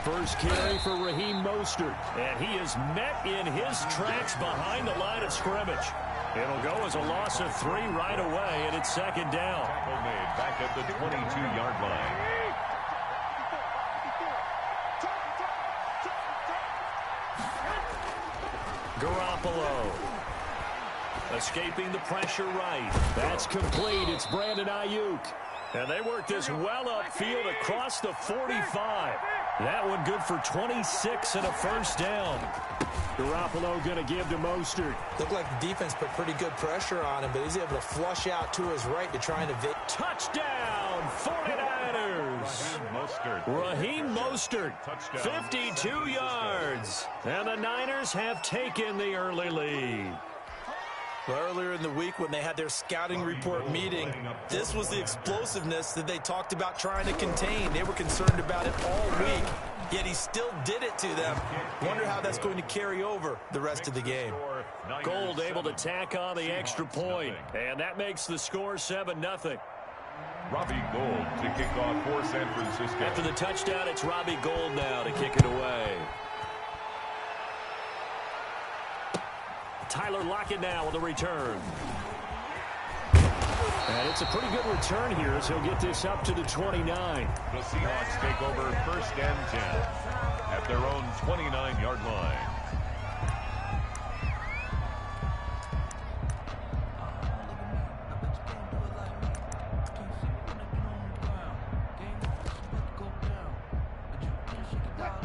Speaker 1: First carry for Raheem Mostert, and he is met in his tracks behind the line of scrimmage. It'll go as a loss of 3 right away, and it's second down.
Speaker 3: Tackle made back at the 22-yard line.
Speaker 1: Garoppolo escaping the pressure right. That's complete. It's Brandon Ayuk. And they work this well upfield across the 45. That one good for 26 and a first down. Garoppolo going to give to Mostert.
Speaker 2: Looked like the defense put pretty good pressure on him, but he's able to flush out to his right to try and evade.
Speaker 1: Touchdown, 49ers. Raheem Mostert, 52 yards. And the Niners have taken the early lead.
Speaker 2: Well, earlier in the week when they had their scouting report meeting, this was the explosiveness that they talked about trying to contain. They were concerned about it all week, yet he still did it to them. Wonder how that's going to carry over the rest of the game.
Speaker 1: Gold able to tack on the extra point, and that makes the score 7-0.
Speaker 3: Robbie Gould to kick off for San Francisco.
Speaker 1: After the touchdown, it's Robbie Gould now to kick it away. Tyler Lockett now with a return. And it's a pretty good return here as he'll get this up to the 29.
Speaker 3: The Seahawks take over first and 10 at their own 29-yard line.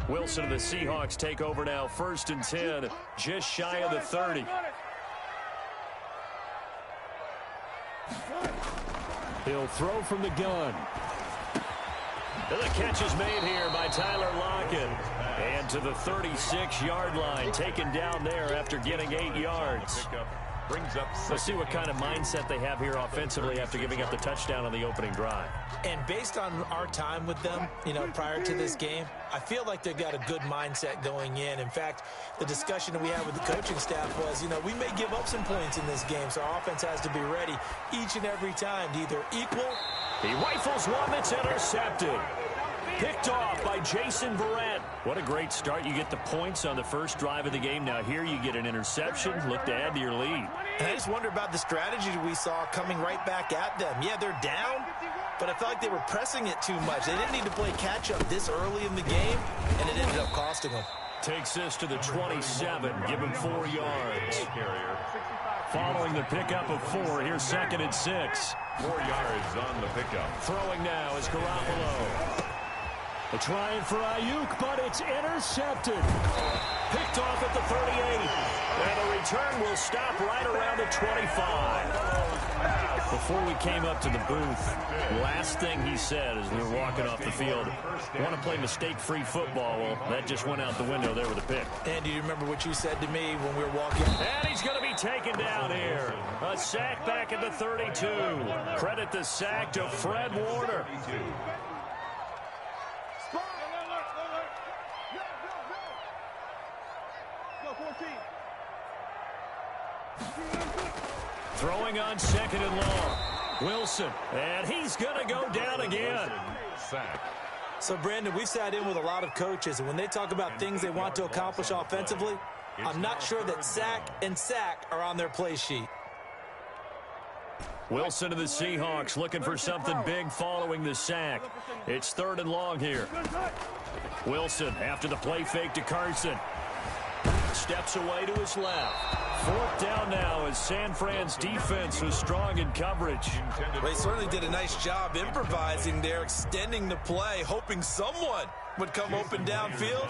Speaker 1: Wilson and the Seahawks take over now, first and 10, just shy of the 30. He'll throw from the gun. And the catch is made here by Tyler Lockett. And to the 36-yard line, taken down there after getting 8 yards.
Speaker 3: Brings up
Speaker 1: We'll see what kind of mindset they have here offensively after giving up the touchdown on the opening drive.
Speaker 2: And based on our time with them, prior to this game, I feel like they've got a good mindset going in. In fact, the discussion that we had with the coaching staff was, we may give up some points in this game, so our offense has to be ready each and every time to either equal.
Speaker 1: He rifles one that's intercepted. Picked off by Jason Verrett. What a great start. You get the points on the first drive of the game. Now here you get an interception. Look to add to your lead.
Speaker 2: And I just wonder about the strategy we saw coming right back at them. Yeah, they're down, but I felt like they were pressing it too much. They didn't need to play catch-up this early in the game, and it ended up costing them.
Speaker 1: Takes this to the 27. Give him 4 yards. Following the pickup of 4, here's 2nd and 6.
Speaker 3: 4 yards on the pickup.
Speaker 1: Throwing now is Garoppolo. They're trying for Ayuk, but it's intercepted. Picked off at the 38. And the return will stop right around the 25. Before we came up to the booth, last thing he said as we were walking off the field, want to play mistake-free football. Well, that just went out the window there with a pick.
Speaker 2: And do you remember what you said to me when we were walking?
Speaker 1: And he's going to be taken down here. A sack back at the 32. Credit the sack to Fred Warner. Throwing on 2nd and long. Wilson, and he's going to go down again.
Speaker 3: Sack.
Speaker 2: So, Brandon, we've sat in with a lot of coaches, and when they talk about things they want to accomplish offensively, I'm not sure that sack and sack are on their play sheet.
Speaker 1: Wilson to the Seahawks looking for something big following the sack. It's 3rd and long here. Wilson after the play fake to Carson. Steps away to his left. 4th down now as San Fran's defense was strong in coverage.
Speaker 2: They certainly did a nice job improvising there, extending the play, hoping someone would come open downfield,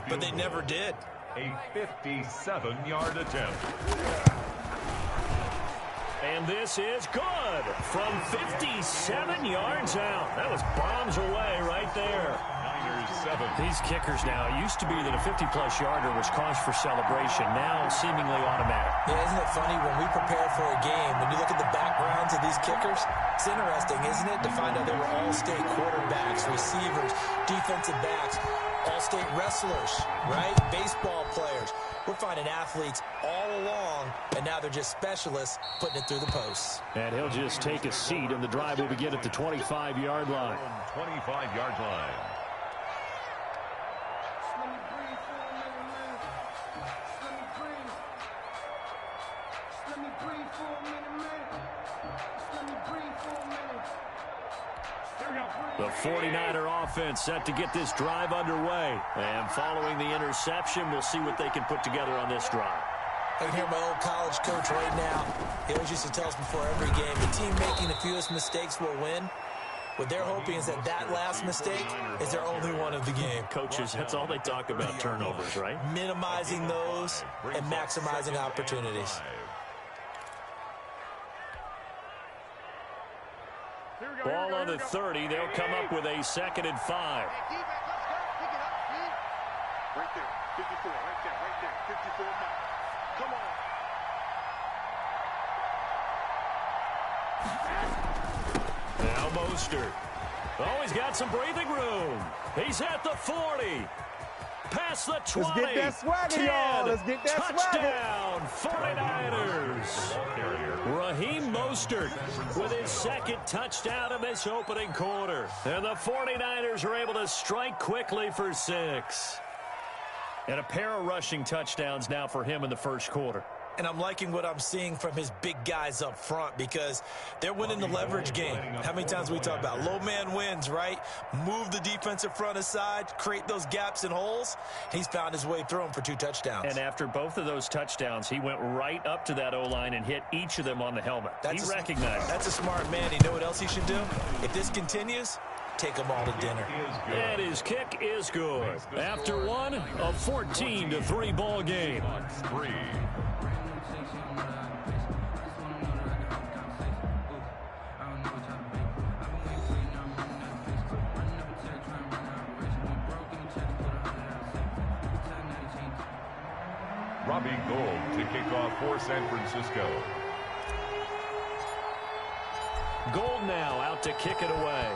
Speaker 2: but they never did.
Speaker 3: A 57-yard attempt.
Speaker 1: And this is good from 57 yards out. That was bombs away right there. These kickers now, it used to be that a 50-plus yarder was cause for celebration. Now seemingly automatic.
Speaker 2: Yeah, isn't it funny when we prepare for a game, when you look at the backgrounds of these kickers, it's interesting, isn't it, to find out they were all-state quarterbacks, receivers, defensive backs, all-state wrestlers, right? Baseball players. We're finding athletes all along, and now they're just specialists putting it through the posts.
Speaker 1: And he'll just take a seat, and the drive will begin at the 25-yard line.
Speaker 3: 25-yard line.
Speaker 1: The 49er offense set to get this drive underway. And following the interception, we'll see what they can put together on this drive.
Speaker 2: I can hear my old college coach right now. He always used to tell us before every game, the team making the fewest mistakes will win. What they're hoping is that that last mistake is their only one of the game.
Speaker 1: Coaches, that's all they talk about, turnovers, right?
Speaker 2: Minimizing those and maximizing opportunities.
Speaker 1: Ball on the 30. They'll come up with a 2nd and 5.
Speaker 4: Right there, 54, right there, 54 miles. Come on.
Speaker 1: Now Mostert. Oh, he's got some breathing room. He's at the 40. Past the 20.
Speaker 12: Let's get that swagger, y'all. Let's get that
Speaker 1: touchdown, 49ers. Raheem Mostert with his 2nd touchdown in this opening quarter. And the 49ers are able to strike quickly for 6. And a pair of rushing touchdowns now for him in the first quarter.
Speaker 2: And I'm liking what I'm seeing from his big guys up front because they're winning the leverage game. How many times we talk about low man wins, right? Move the defensive front aside, create those gaps and holes. He's found his way through them for 2 touchdowns.
Speaker 1: And after both of those touchdowns, he went right up to that O-line and hit each of them on the helmet. He recognized.
Speaker 2: That's a smart man. You know what else he should do? If this continues, take them all to dinner.
Speaker 1: And his kick is good. After one, a 14-3 ball game.
Speaker 3: 3. Robbie Gould to kick off for San Francisco.
Speaker 1: Gould now out to kick it away.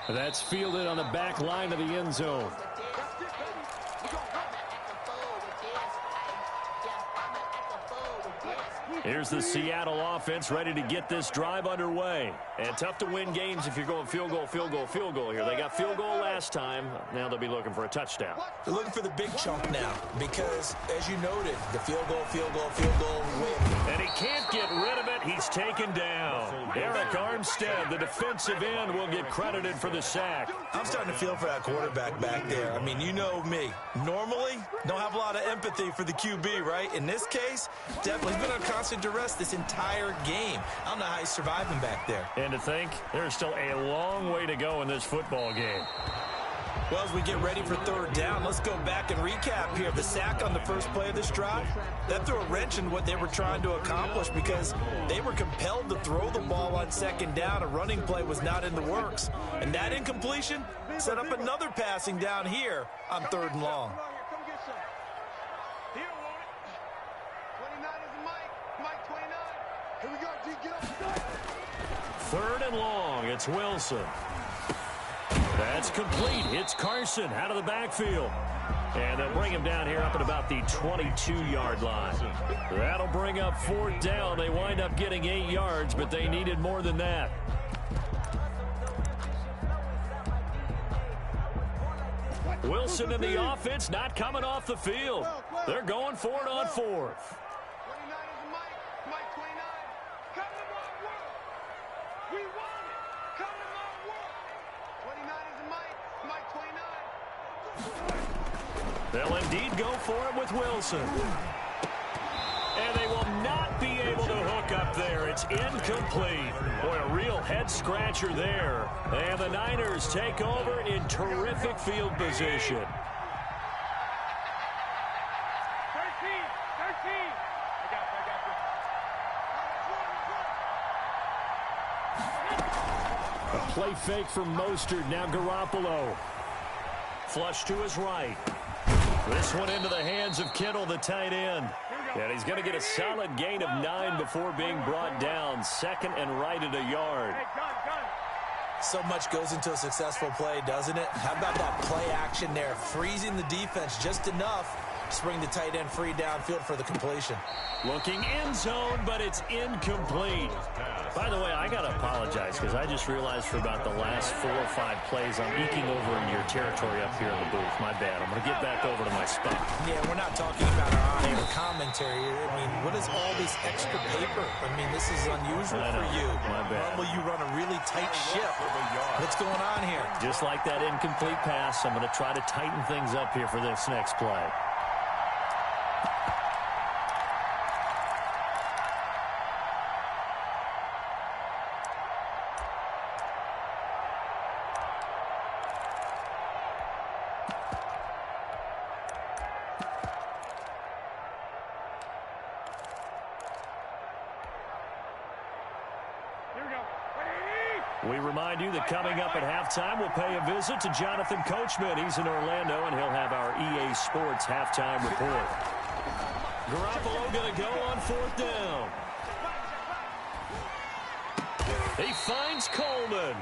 Speaker 1: That's fielded on the back line of the end zone. Here's the Seattle offense ready to get this drive underway. And tough to win games if you're going field goal, field goal, field goal here. They got field goal last time. Now they'll be looking for a touchdown.
Speaker 2: They're looking for the big chunk now because, as you noted, the field goal win.
Speaker 1: And he can't get rid of it. He's taken down. Eric Armstead, the defensive end, will get credited for the sack.
Speaker 2: I'm starting to feel for that quarterback back there. I mean, you know me. Normally, don't have a lot of empathy for the QB, right? In this case, definitely he's been on constant duress this entire game. I don't know how he's surviving back there.
Speaker 1: And to think, there's still a long way to go in this football game.
Speaker 2: Well, as we get ready for third down, let's go back and recap here. The sack on the first play of this drive, that threw a wrench in what they were trying to accomplish because they were compelled to throw the ball on second down. A running play was not in the works. And that incompletion set up another passing down here on third and long.
Speaker 1: Third and long. It's Wilson. That's complete. It's Carson out of the backfield. And they'll bring him down here up at about the 22-yard line. That'll bring up fourth down. They wind up getting 8 yards, but they needed more than that. Wilson and the offense not coming off the field. They're going for it on fourth. They'll indeed go for it with Wilson. And they will not be able to hook up there. It's incomplete. Boy, a real head-scratcher there. And the Niners take over in terrific field position.
Speaker 4: 13. I got you.
Speaker 1: A play fake from Mostert. Now Garoppolo. Flush to his right. This one into the hands of Kittle, the tight end. And he's going to get a solid gain of 9 before being brought down. Second and right at a yard.
Speaker 2: So much goes into a successful play, doesn't it? How about that play action there? Freezing the defense just enough to bring the tight end free downfield for the completion.
Speaker 1: Looking end zone, but it's incomplete. By the way, I got to apologize because I just realized for about the last 4 or 5 plays I'm eking over into your territory up here in the booth. My bad. I'm going to get back over to my spot.
Speaker 2: Yeah, we're not talking about our on-air commentary. I mean, what is all this extra paper? I mean, this is unusual for you.
Speaker 1: My bad.
Speaker 2: Normally you run a really tight ship. What's going on here?
Speaker 1: Just like that incomplete pass, I'm going to try to tighten things up here for this next play. We remind you that coming up at halftime, we'll pay a visit to Jonathan Coachman. He's in Orlando, and he'll have our EA Sports halftime report. Garoppolo going to go on fourth down. He finds Coleman.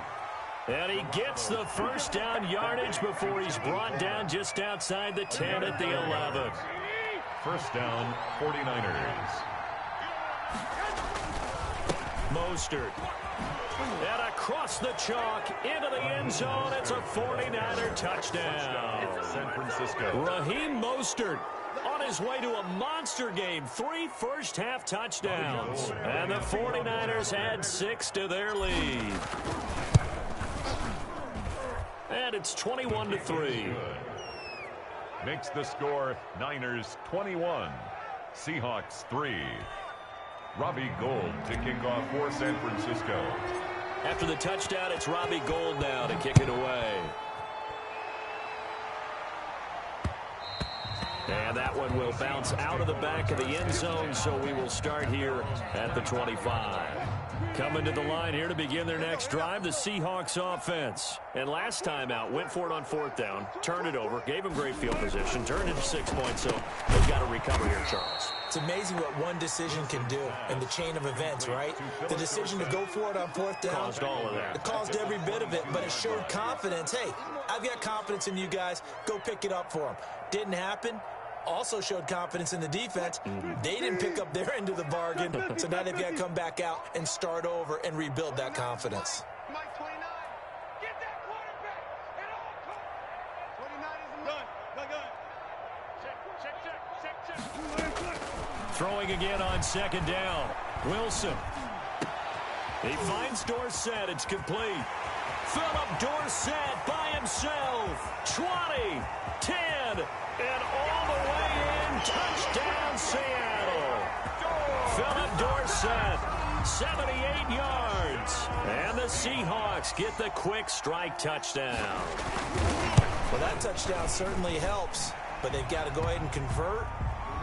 Speaker 1: And he gets the first down yardage before he's brought down just outside the 10 at the 11.
Speaker 3: First down, 49ers.
Speaker 1: Mostert. And across the chalk into the end zone. It's a 49er touchdown.
Speaker 3: San Francisco.
Speaker 1: Raheem Mostert on his way to a monster game. 3 first-half touchdowns. And the 49ers add 6 to their lead. And it's 21-3.
Speaker 3: Makes the score Niners 21, Seahawks 3. Robbie Gould to kick off for San Francisco.
Speaker 1: After the touchdown, it's Robbie Gould now to kick it away. And that one will bounce out of the back of the end zone, so we will start here at the 25. Coming to the line here to begin their next drive, the Seahawks offense. And last time out, went for it on 4th down, turned it over, gave them great field position, turned it to 6 points, so they've got to recover here, Charles.
Speaker 2: It's amazing what one decision can do in the chain of events, right? The decision to go for it on 4th down.
Speaker 1: Caused all of that.
Speaker 2: It caused every bit of it, but it showed confidence. Hey, I've got confidence in you guys. Go pick it up for them. Didn't happen. Also showed confidence in the defense. They didn't pick up their end of the bargain, so now they've got to come back out and start over and rebuild that confidence.
Speaker 4: Mike 29, get that quarterback at all costs. 29 is a gun. Check.
Speaker 1: Throwing again on 2nd down. Wilson. He finds Dorsett. It's complete. Philip Dorsett by himself. 20, 10, and all the way in. Touchdown, Seattle. Philip Dorsett, 78 yards. And the Seahawks get the quick strike touchdown.
Speaker 2: Well, that touchdown certainly helps, but they've got to go ahead and convert,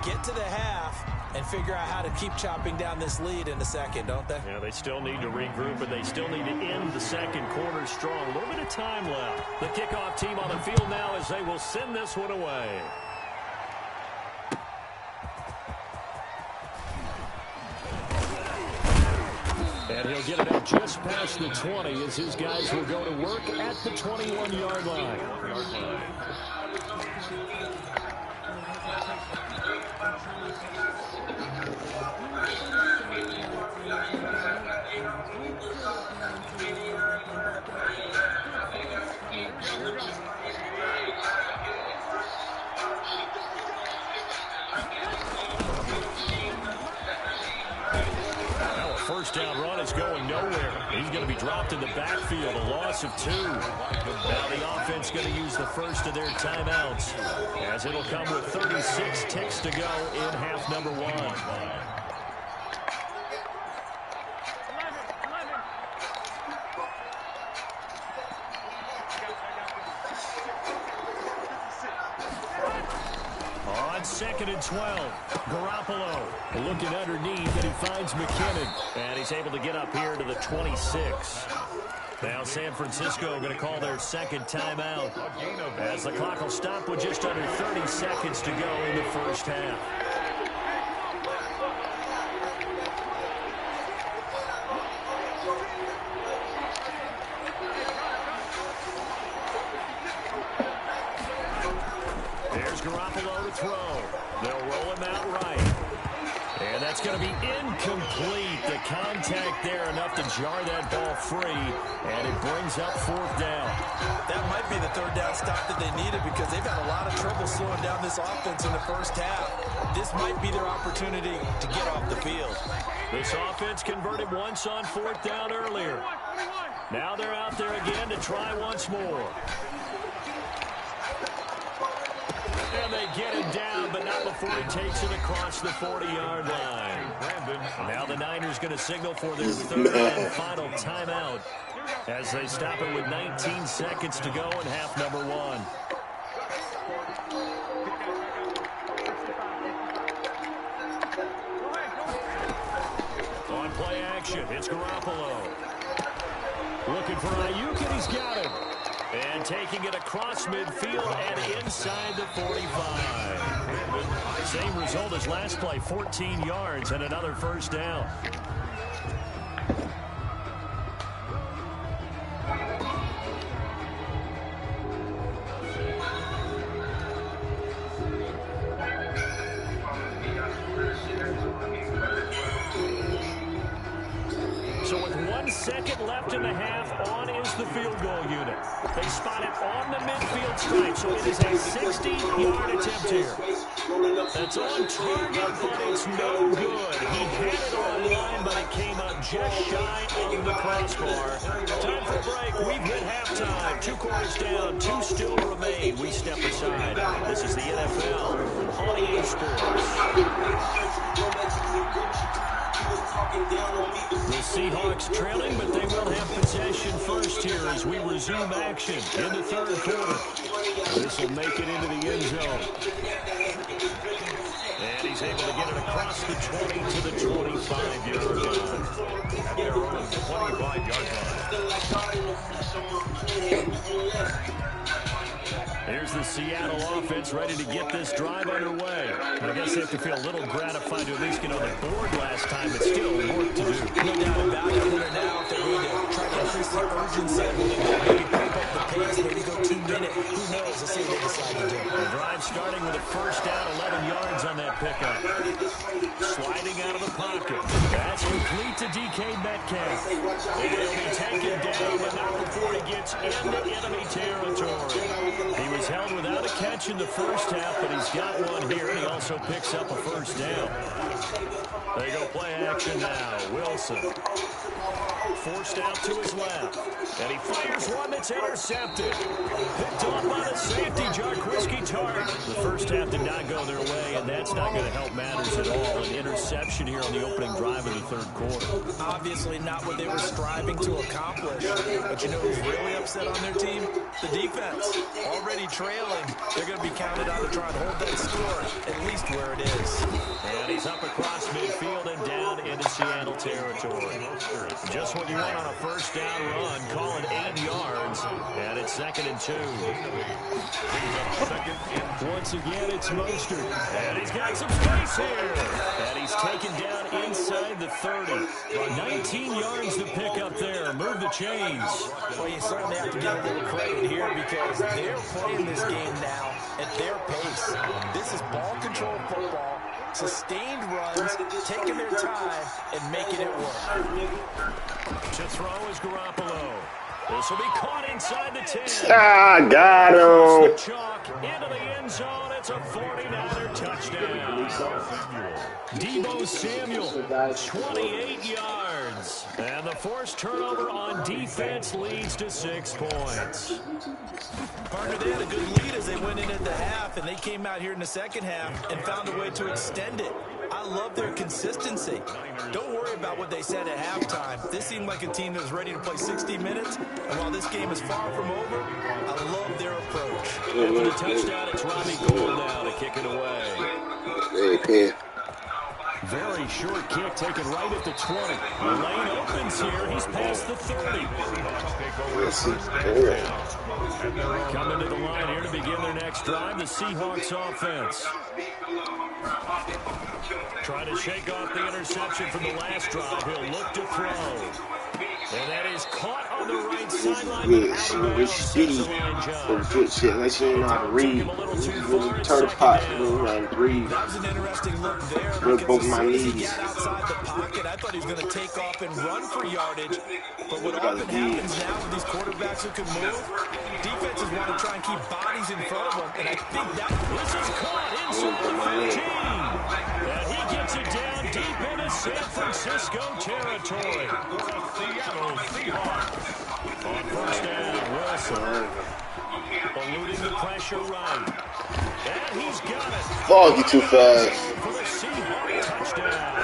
Speaker 2: get to the half, and figure out how to keep chopping down this lead in the second, don't they?
Speaker 1: Yeah, they still need to regroup, but they still need to end the second quarter strong. A little bit of time left. The kickoff team on the field now as they will send this one away. And he'll get it out just past the 20 as his guys will go to work at the 21-yard line. First down run is going nowhere. He's going to be dropped in the backfield, a loss of 2. Now the offense going to use the first of their timeouts as it'll come with 36 ticks to go in half number 1. On 2nd and 12, Garoppolo looking underneath, and he finds McKinnon. And he's able to get up here to the 26. Now San Francisco going to call their second timeout as the clock will stop with just under 30 seconds to go in the first half. There's Garoppolo to throw. They'll roll him out right. And that's going to be incomplete. The contact there enough to jar that ball free. And it brings up 4th down.
Speaker 2: That might be the 3rd down stop that they needed because they've had a lot of trouble slowing down this offense in the first half. This might be their opportunity to get off the field.
Speaker 1: This offense converted once on 4th down earlier. Now they're out there again to try once more. And they get him down, but not before he takes it across the 40-yard line. Now the Niners going to signal for their 3rd and final timeout as they stop it with 19 seconds to go in half number 1. On play action, it's Garoppolo. Looking for Ayuk, and he's got him. And taking it across midfield and inside the 45. Same result as last play, 14 yards and another first down. So with 1 second left in the half, on is the field goal unit. They spot it on the midfield stripe, so it is a 60-yard attempt here. That's on target, but it's no good. He had it on line, but it came up just shy of the crossbar. Time for break. We've hit halftime. 2 quarters down, 2 still remain. We step aside. This is the NFL on EA Sports. The Seahawks trailing, but they will have possession first here as we resume action in the 3rd quarter. This will make it into the end zone. he's able to get it across the 20 to the 25-yard line.
Speaker 3: At their own 25-yard line.
Speaker 1: Here's the Seattle offense ready to get this drive underway. I guess they have to feel a little gratified to at least get on the board last time, but still work to do.
Speaker 2: No doubt about it. They're now, if they're going to try to increase the urgency a little bit, maybe pump up the pace, maybe go 2 minutes. Who knows? Let's see what they decide to do.
Speaker 1: The drive starting with a first down, 11 yards on that pickup. Sliding out of the pocket. That's complete to DK Metcalf. And he'll be taken down, but not before he gets into enemy territory. He was held without a catch in the first half, but he's got one here, and he also picks up a first down. They go play action now. Wilson forced out to his left, and he fires one that's intercepted. Picked off by the safety, Jarquiski Tartt. The first half did not go their way, and that's not going to help matters at all. An interception here on the opening drive of the third quarter.
Speaker 2: Obviously not what they were striving to accomplish. But you know who's really upset on their team? The defense. Already trailing. They're going to be counted on to try and hold that score, at least where it is.
Speaker 1: And he's up across midfield and down into Seattle territory. Just what you want on a first down run. Call it 8 yards. And it's 2nd and 2. Once again, it's Mostert. And he's got some space here. And he's taken down inside the 30. 19 yards to pick up there. Move the chains.
Speaker 2: Well, you certainly have to get a little credit here because they're playing this game now at their pace. This is ball control football, sustained runs, taking their time, and making it work.
Speaker 1: To throw is Garoppolo. This will be caught inside the 10.
Speaker 13: Ah, got him.
Speaker 1: Chalk into the end zone. It's a 49er touchdown. Deebo Samuel, 28 yards. And the forced turnover on defense leads to 6 points.
Speaker 2: Partner, they had a good lead as they went in at the half, and they came out here in the second half and found a way to extend it. I love their consistency. Don't worry about what they said at halftime. This seemed like a team that was ready to play 60 minutes, and while this game is far from over, I love their approach.
Speaker 1: And for the touchdown, it's Robbie Gould now to kick it away. Very short kick taken right at the 20. The lane opens here. He's past the 30. Coming to the line here to begin their next drive, the Seahawks offense. Trying to shake off the interception from the last drive. He'll look to throw. And that is caught on the right sideline.
Speaker 13: Good shit. Unless you know how to read. Turn the pot. You know how to read.
Speaker 2: That was an interesting look there.
Speaker 13: Rip both my knees.
Speaker 2: Outside the pocket. I thought he was going to take off and run for yardage. But what often happens now with these quarterbacks who can move, defenses want to try and keep bodies in front of them. And I think that
Speaker 1: this is caught inside the 15. And he gets it down deep into San Francisco territory. Seattle Seahawks. On first down, Wilson. Eluding the pressure right. And he's got it.
Speaker 13: Fuck, you too fast.
Speaker 1: For the Seahawks touchdown.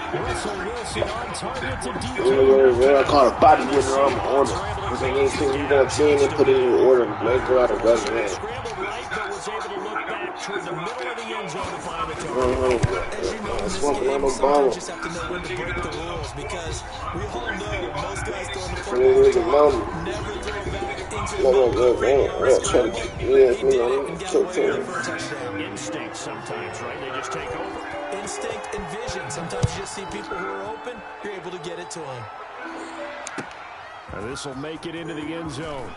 Speaker 1: Russell Wilson on target to DK.
Speaker 13: I call it body getting on the order. Because anything you got seen and put it in order. Let go out of the man.
Speaker 1: Scrambled right, but was able to look back toward the middle of the end zone to find the target.
Speaker 2: As you know, in this game, sometimes just have to know when to break the rules because we all know most guys throwing the football never throw back into the
Speaker 1: instinct sometimes, right? They just take over.
Speaker 2: Instinct and vision. Sometimes you just see people who are open, you're able to get it to them.
Speaker 1: And this will make it into the end zone.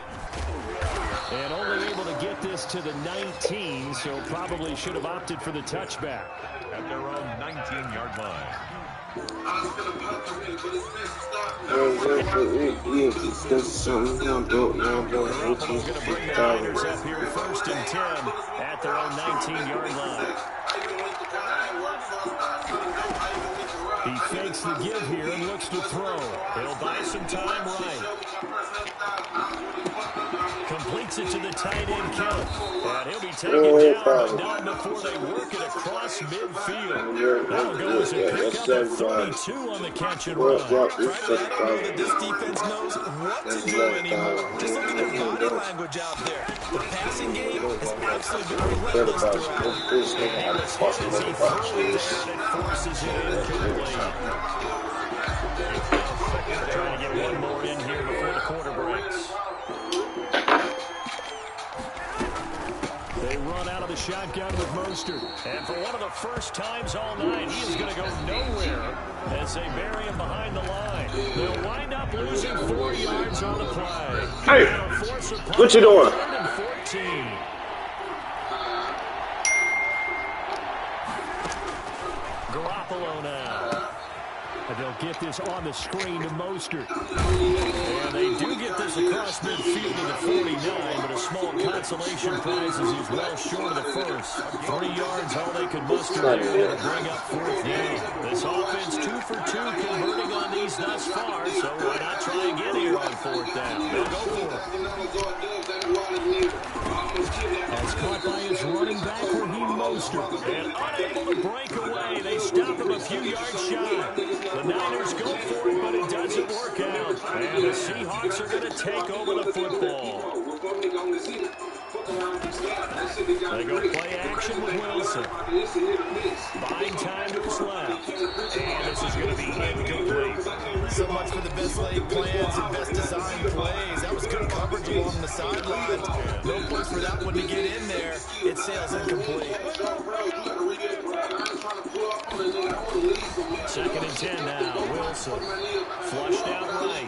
Speaker 1: And only able to get this to the 19, so probably should have opted for the touchback.
Speaker 3: At their own 19-yard line.
Speaker 1: Garoppolo's going to bring the Niners up here 1st and 10 at their own 19-yard line. He fakes the give here and looks to throw. He'll buy some time right. Complete gets it to the tight end, Kelly. And he'll be taken down, but not before they work it across midfield. That'll go as a pickup at 32 on the catch and run.
Speaker 2: Frankly, I don't know that this defense knows what to do anymore. Just look at their body language out there. The passing game has absolutely been relentless throughout.
Speaker 1: Forces it incomplete. Trying to get one more in here before the quarter breaks. They run out of the shotgun with Mostert. And for one of the first times all night, he is going to go nowhere as they bury him behind the line. They'll wind up losing 4 yards on the play.
Speaker 13: Hey, what you doing?
Speaker 1: 14. Garoppolo now. And they'll get this on the screen to Mostert. And they do get this across midfield to the 49, but a small consolation prize as he's well short of the first. 3 yards, all they could muster there to bring up 4th down. This offense 2 for 2 converting on these thus far, so why not try again here on 4th down? They'll go for it. As caught by his running back, Raheem Mostert. And unable to break away, they stop him a few yards shy. The Niners go for it, but it doesn't work out. And the Seahawks are going to take over the football. They go play action with Wilson. Buying time to his left. And this is going to be incomplete.
Speaker 2: So much for the best laid plans and best designed plays. That was good coverage along the sideline. No place for that one to get in there. It sails incomplete.
Speaker 1: 2nd and 10 now. Wilson flushed out right.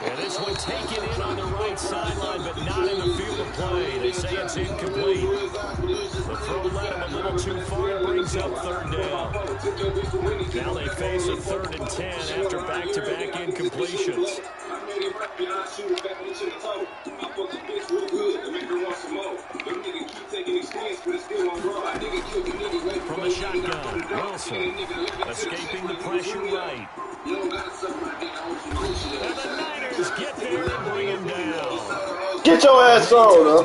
Speaker 1: And this one taken in on the right sideline, but not in the field of play. They say it's incomplete. The throw led him a little too far. It brings up 3rd down. Now they face a 3rd and 10 after back-to-back incompletions. From the shotgun, Wilson escaping the pressure right. And the Niners get there and bring him down.
Speaker 13: Get your ass on, huh?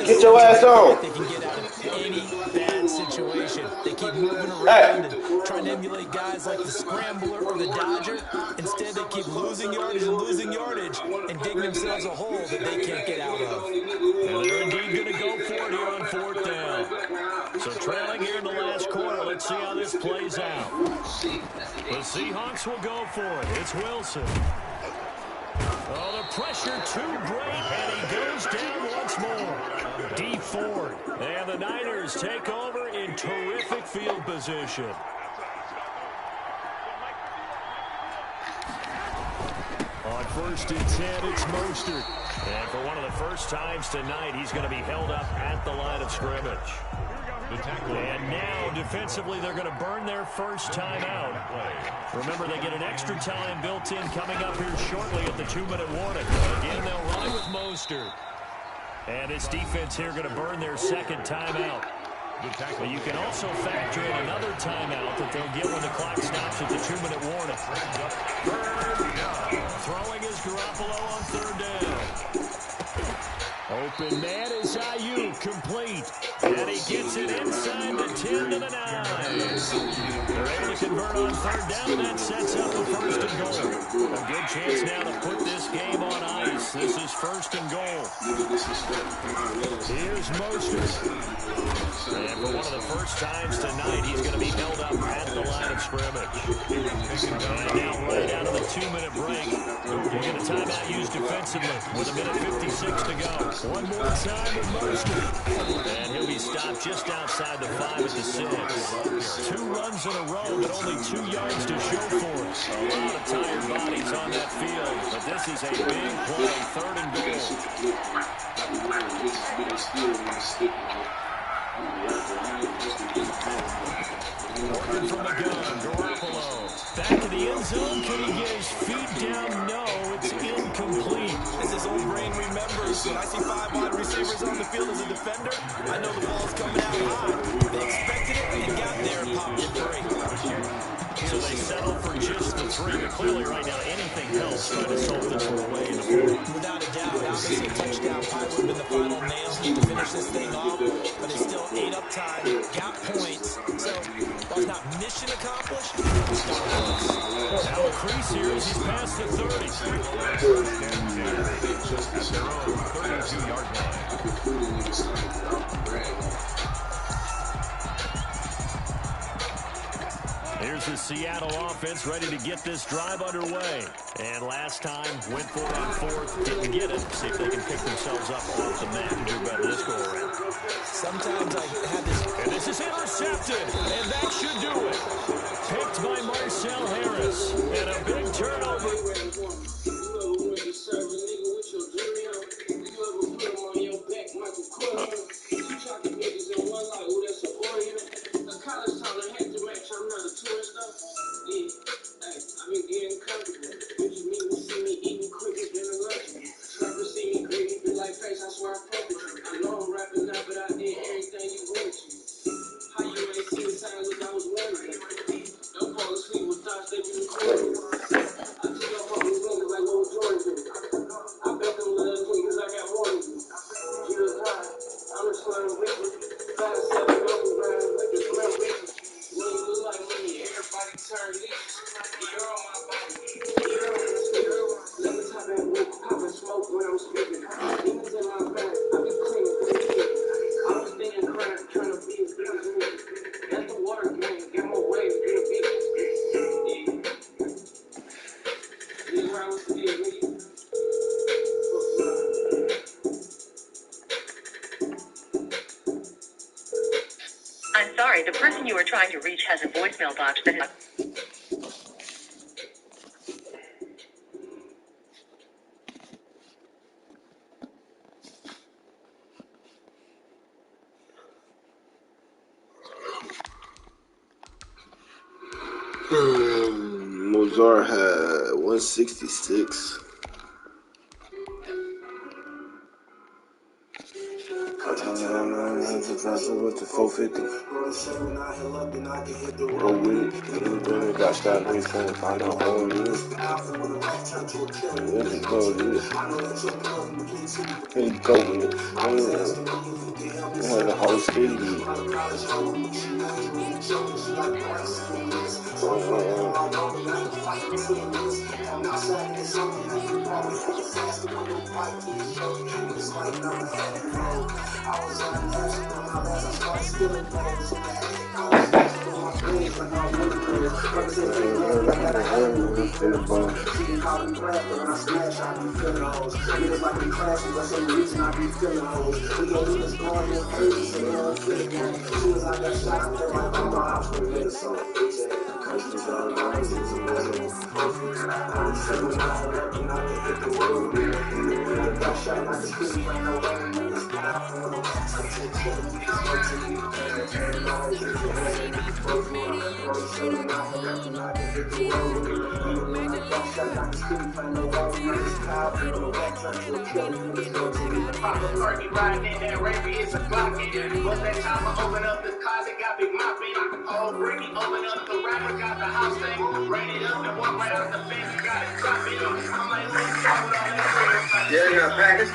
Speaker 13: Get your ass on.
Speaker 2: They can get out of any bad situation. They keep moving around and trying to emulate guys like the Scrambler or the Dodger. Instead, they keep losing yardage and digging themselves a hole that they can't get out of.
Speaker 1: And they're indeed going to go for it here on 4th down. So trailing here in the last quarter, let's see how this plays out. The Seahawks will go for it. It's Wilson. Oh, the pressure too great, and he goes down once more. D Ford. And the Niners take over in terrific field position. On 1st and 10, it's Mostert. And for one of the first times tonight, he's going to be held up at the line of scrimmage. And now, defensively, they're going to burn their first time out. Remember, they get an extra time built in coming up here shortly at the 2-minute warning. Again, they'll run it with Mostert. And this defense here going to burn their 2nd timeout. But you can also factor in another timeout that they'll get when the clock stops at the 2-minute warning. Throwing is Garoppolo on 3rd down. Open man is Ayuk, complete. And he gets it inside the 10 to the 9. They're able to convert on 3rd down, and that sets up the 1st and goal. A good chance now to put this game on ice. This is 1st and goal. Here's Mostert. And for one of the first times tonight, he's going to be held up at the line of scrimmage. And now right out of the 2-minute break, we'll get a timeout used defensively with 1:56 to go. One more time with Mostert. And he'll be stopped just outside the 5 at the 6. 2 runs in a row, but only 2 yards to show for it. A lot of tired bodies on that field, but this is a big play, 3rd and goal. Working from the gun, Garoppolo. Back to the end zone. Can he get his feet down? No, it's incomplete.
Speaker 2: As his own brain remembers, when I see 5 wide receivers on the field as a defender, I know the ball's coming out high. They expected it and got there and popped it free.
Speaker 1: So they settle for just the 3, but clearly right now anything helps trying to solve this one away in the 4th.
Speaker 2: Without a doubt, obviously a touchdown probably would have been the final nail to finish this thing off, but it's still 8 up time, got points, so while it's not mission accomplished, it's darn close.
Speaker 1: Now a crease here as he's past the 30.
Speaker 3: First and 10 at their own 32-yard line.
Speaker 1: Here's the Seattle offense ready to get this drive underway. And last time, went for it on 4th, didn't get it. See if they can pick themselves up off the mat and do better this go-around.
Speaker 2: Sometimes I have this...
Speaker 1: And this is intercepted, and that should do it. Picked by Marcel Harris, and a big turnover.
Speaker 14: I'm sorry, the person you are trying to reach has a voicemail box that is...
Speaker 13: Mozart had 166. With the 450. Go with it. Got shot in front. Find out how it is. Let's go with it. Here you go with it. Had the whole stadium.
Speaker 15: Riding in that Raven, it's a Glock in it. What's that time I open up this closet, got big mop in it. Oh, Ricky, open up the rapper, got the house thing. Rain it up, and walk right out the fence, got it, drop it up. I'm like, let's go with all that bread. Yeah, you got package.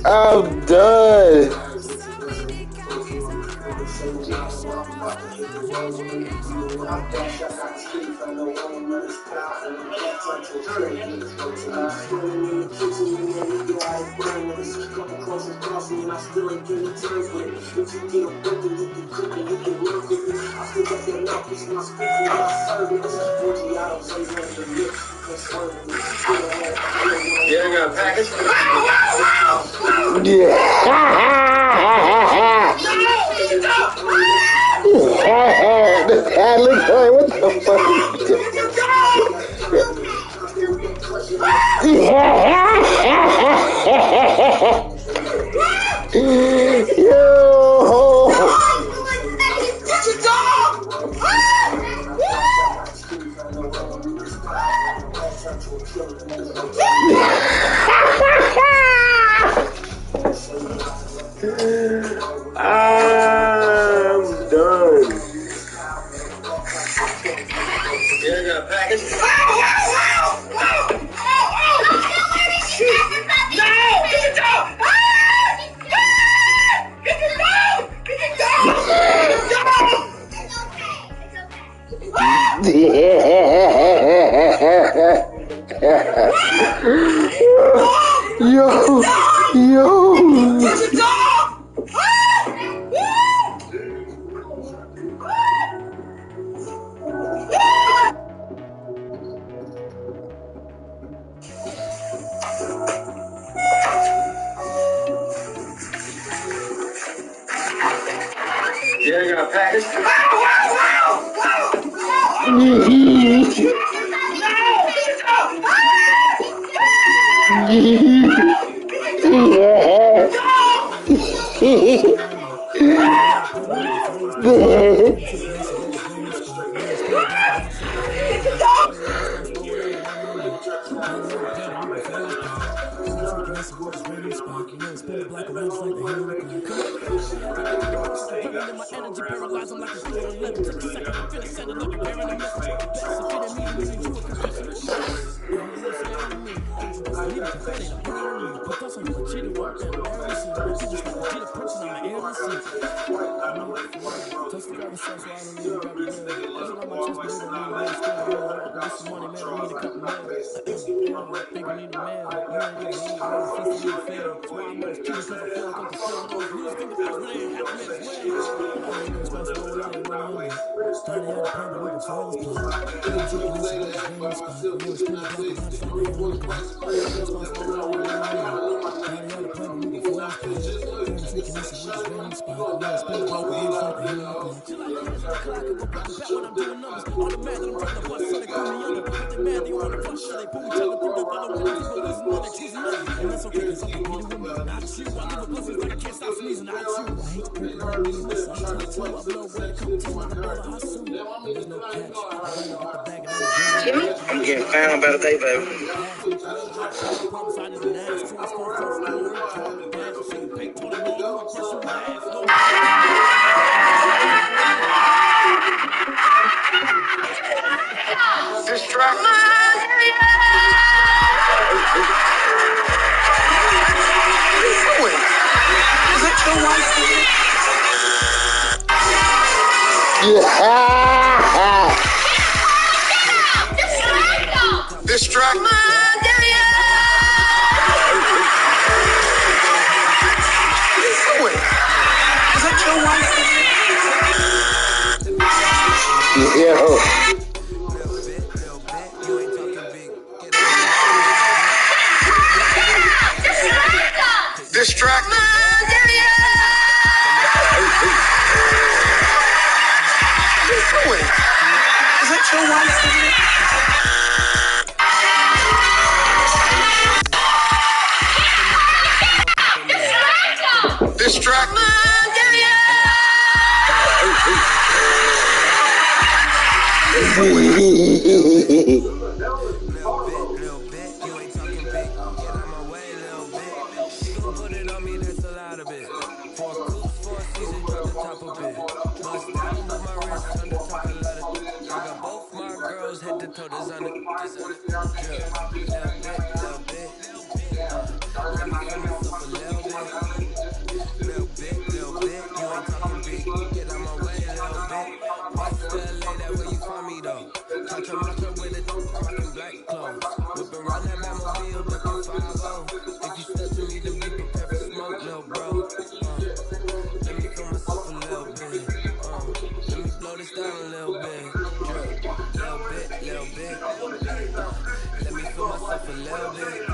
Speaker 13: I'm done.
Speaker 15: Yeah, I got a package.
Speaker 13: Yeah. Look, what the fuck? I'm done.
Speaker 16: Yeah, I got a package. Yeah, I got a package. I'm getting found by the day, baby. Distract. Is it your wife? Distract. Is it your wife?
Speaker 13: Yo.
Speaker 16: Distract. Is it your wife? Distract.
Speaker 11: Let me feel myself a little bit.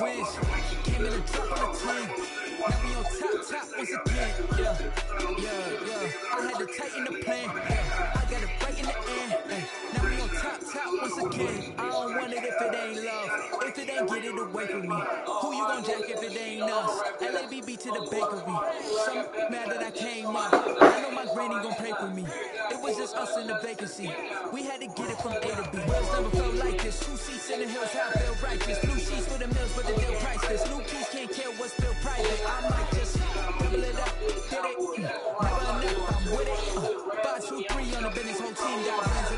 Speaker 11: wins. Came in a drop on a 10. Now we on top once again. Yeah. I had to tighten the plan. I got it right in the end. Now we on top once again. I don't want it if it ain't love. If it ain't, get it away from me. Who you gon' jack if it ain't us? LABB to the bakery. Some mad that I came up. I know my granny gon' pray for me. It was just us in the vacancy. We had to get it from A to B. Wheels never felt like this. 2 seats in the hills, how I feel righteous. Blue sheets for the mills, but the deal priceless. New keys can't care what's still private. I might just double it up, get it. Never enough, I'm with it. 5, 2, 3 on the business, whole team got wins.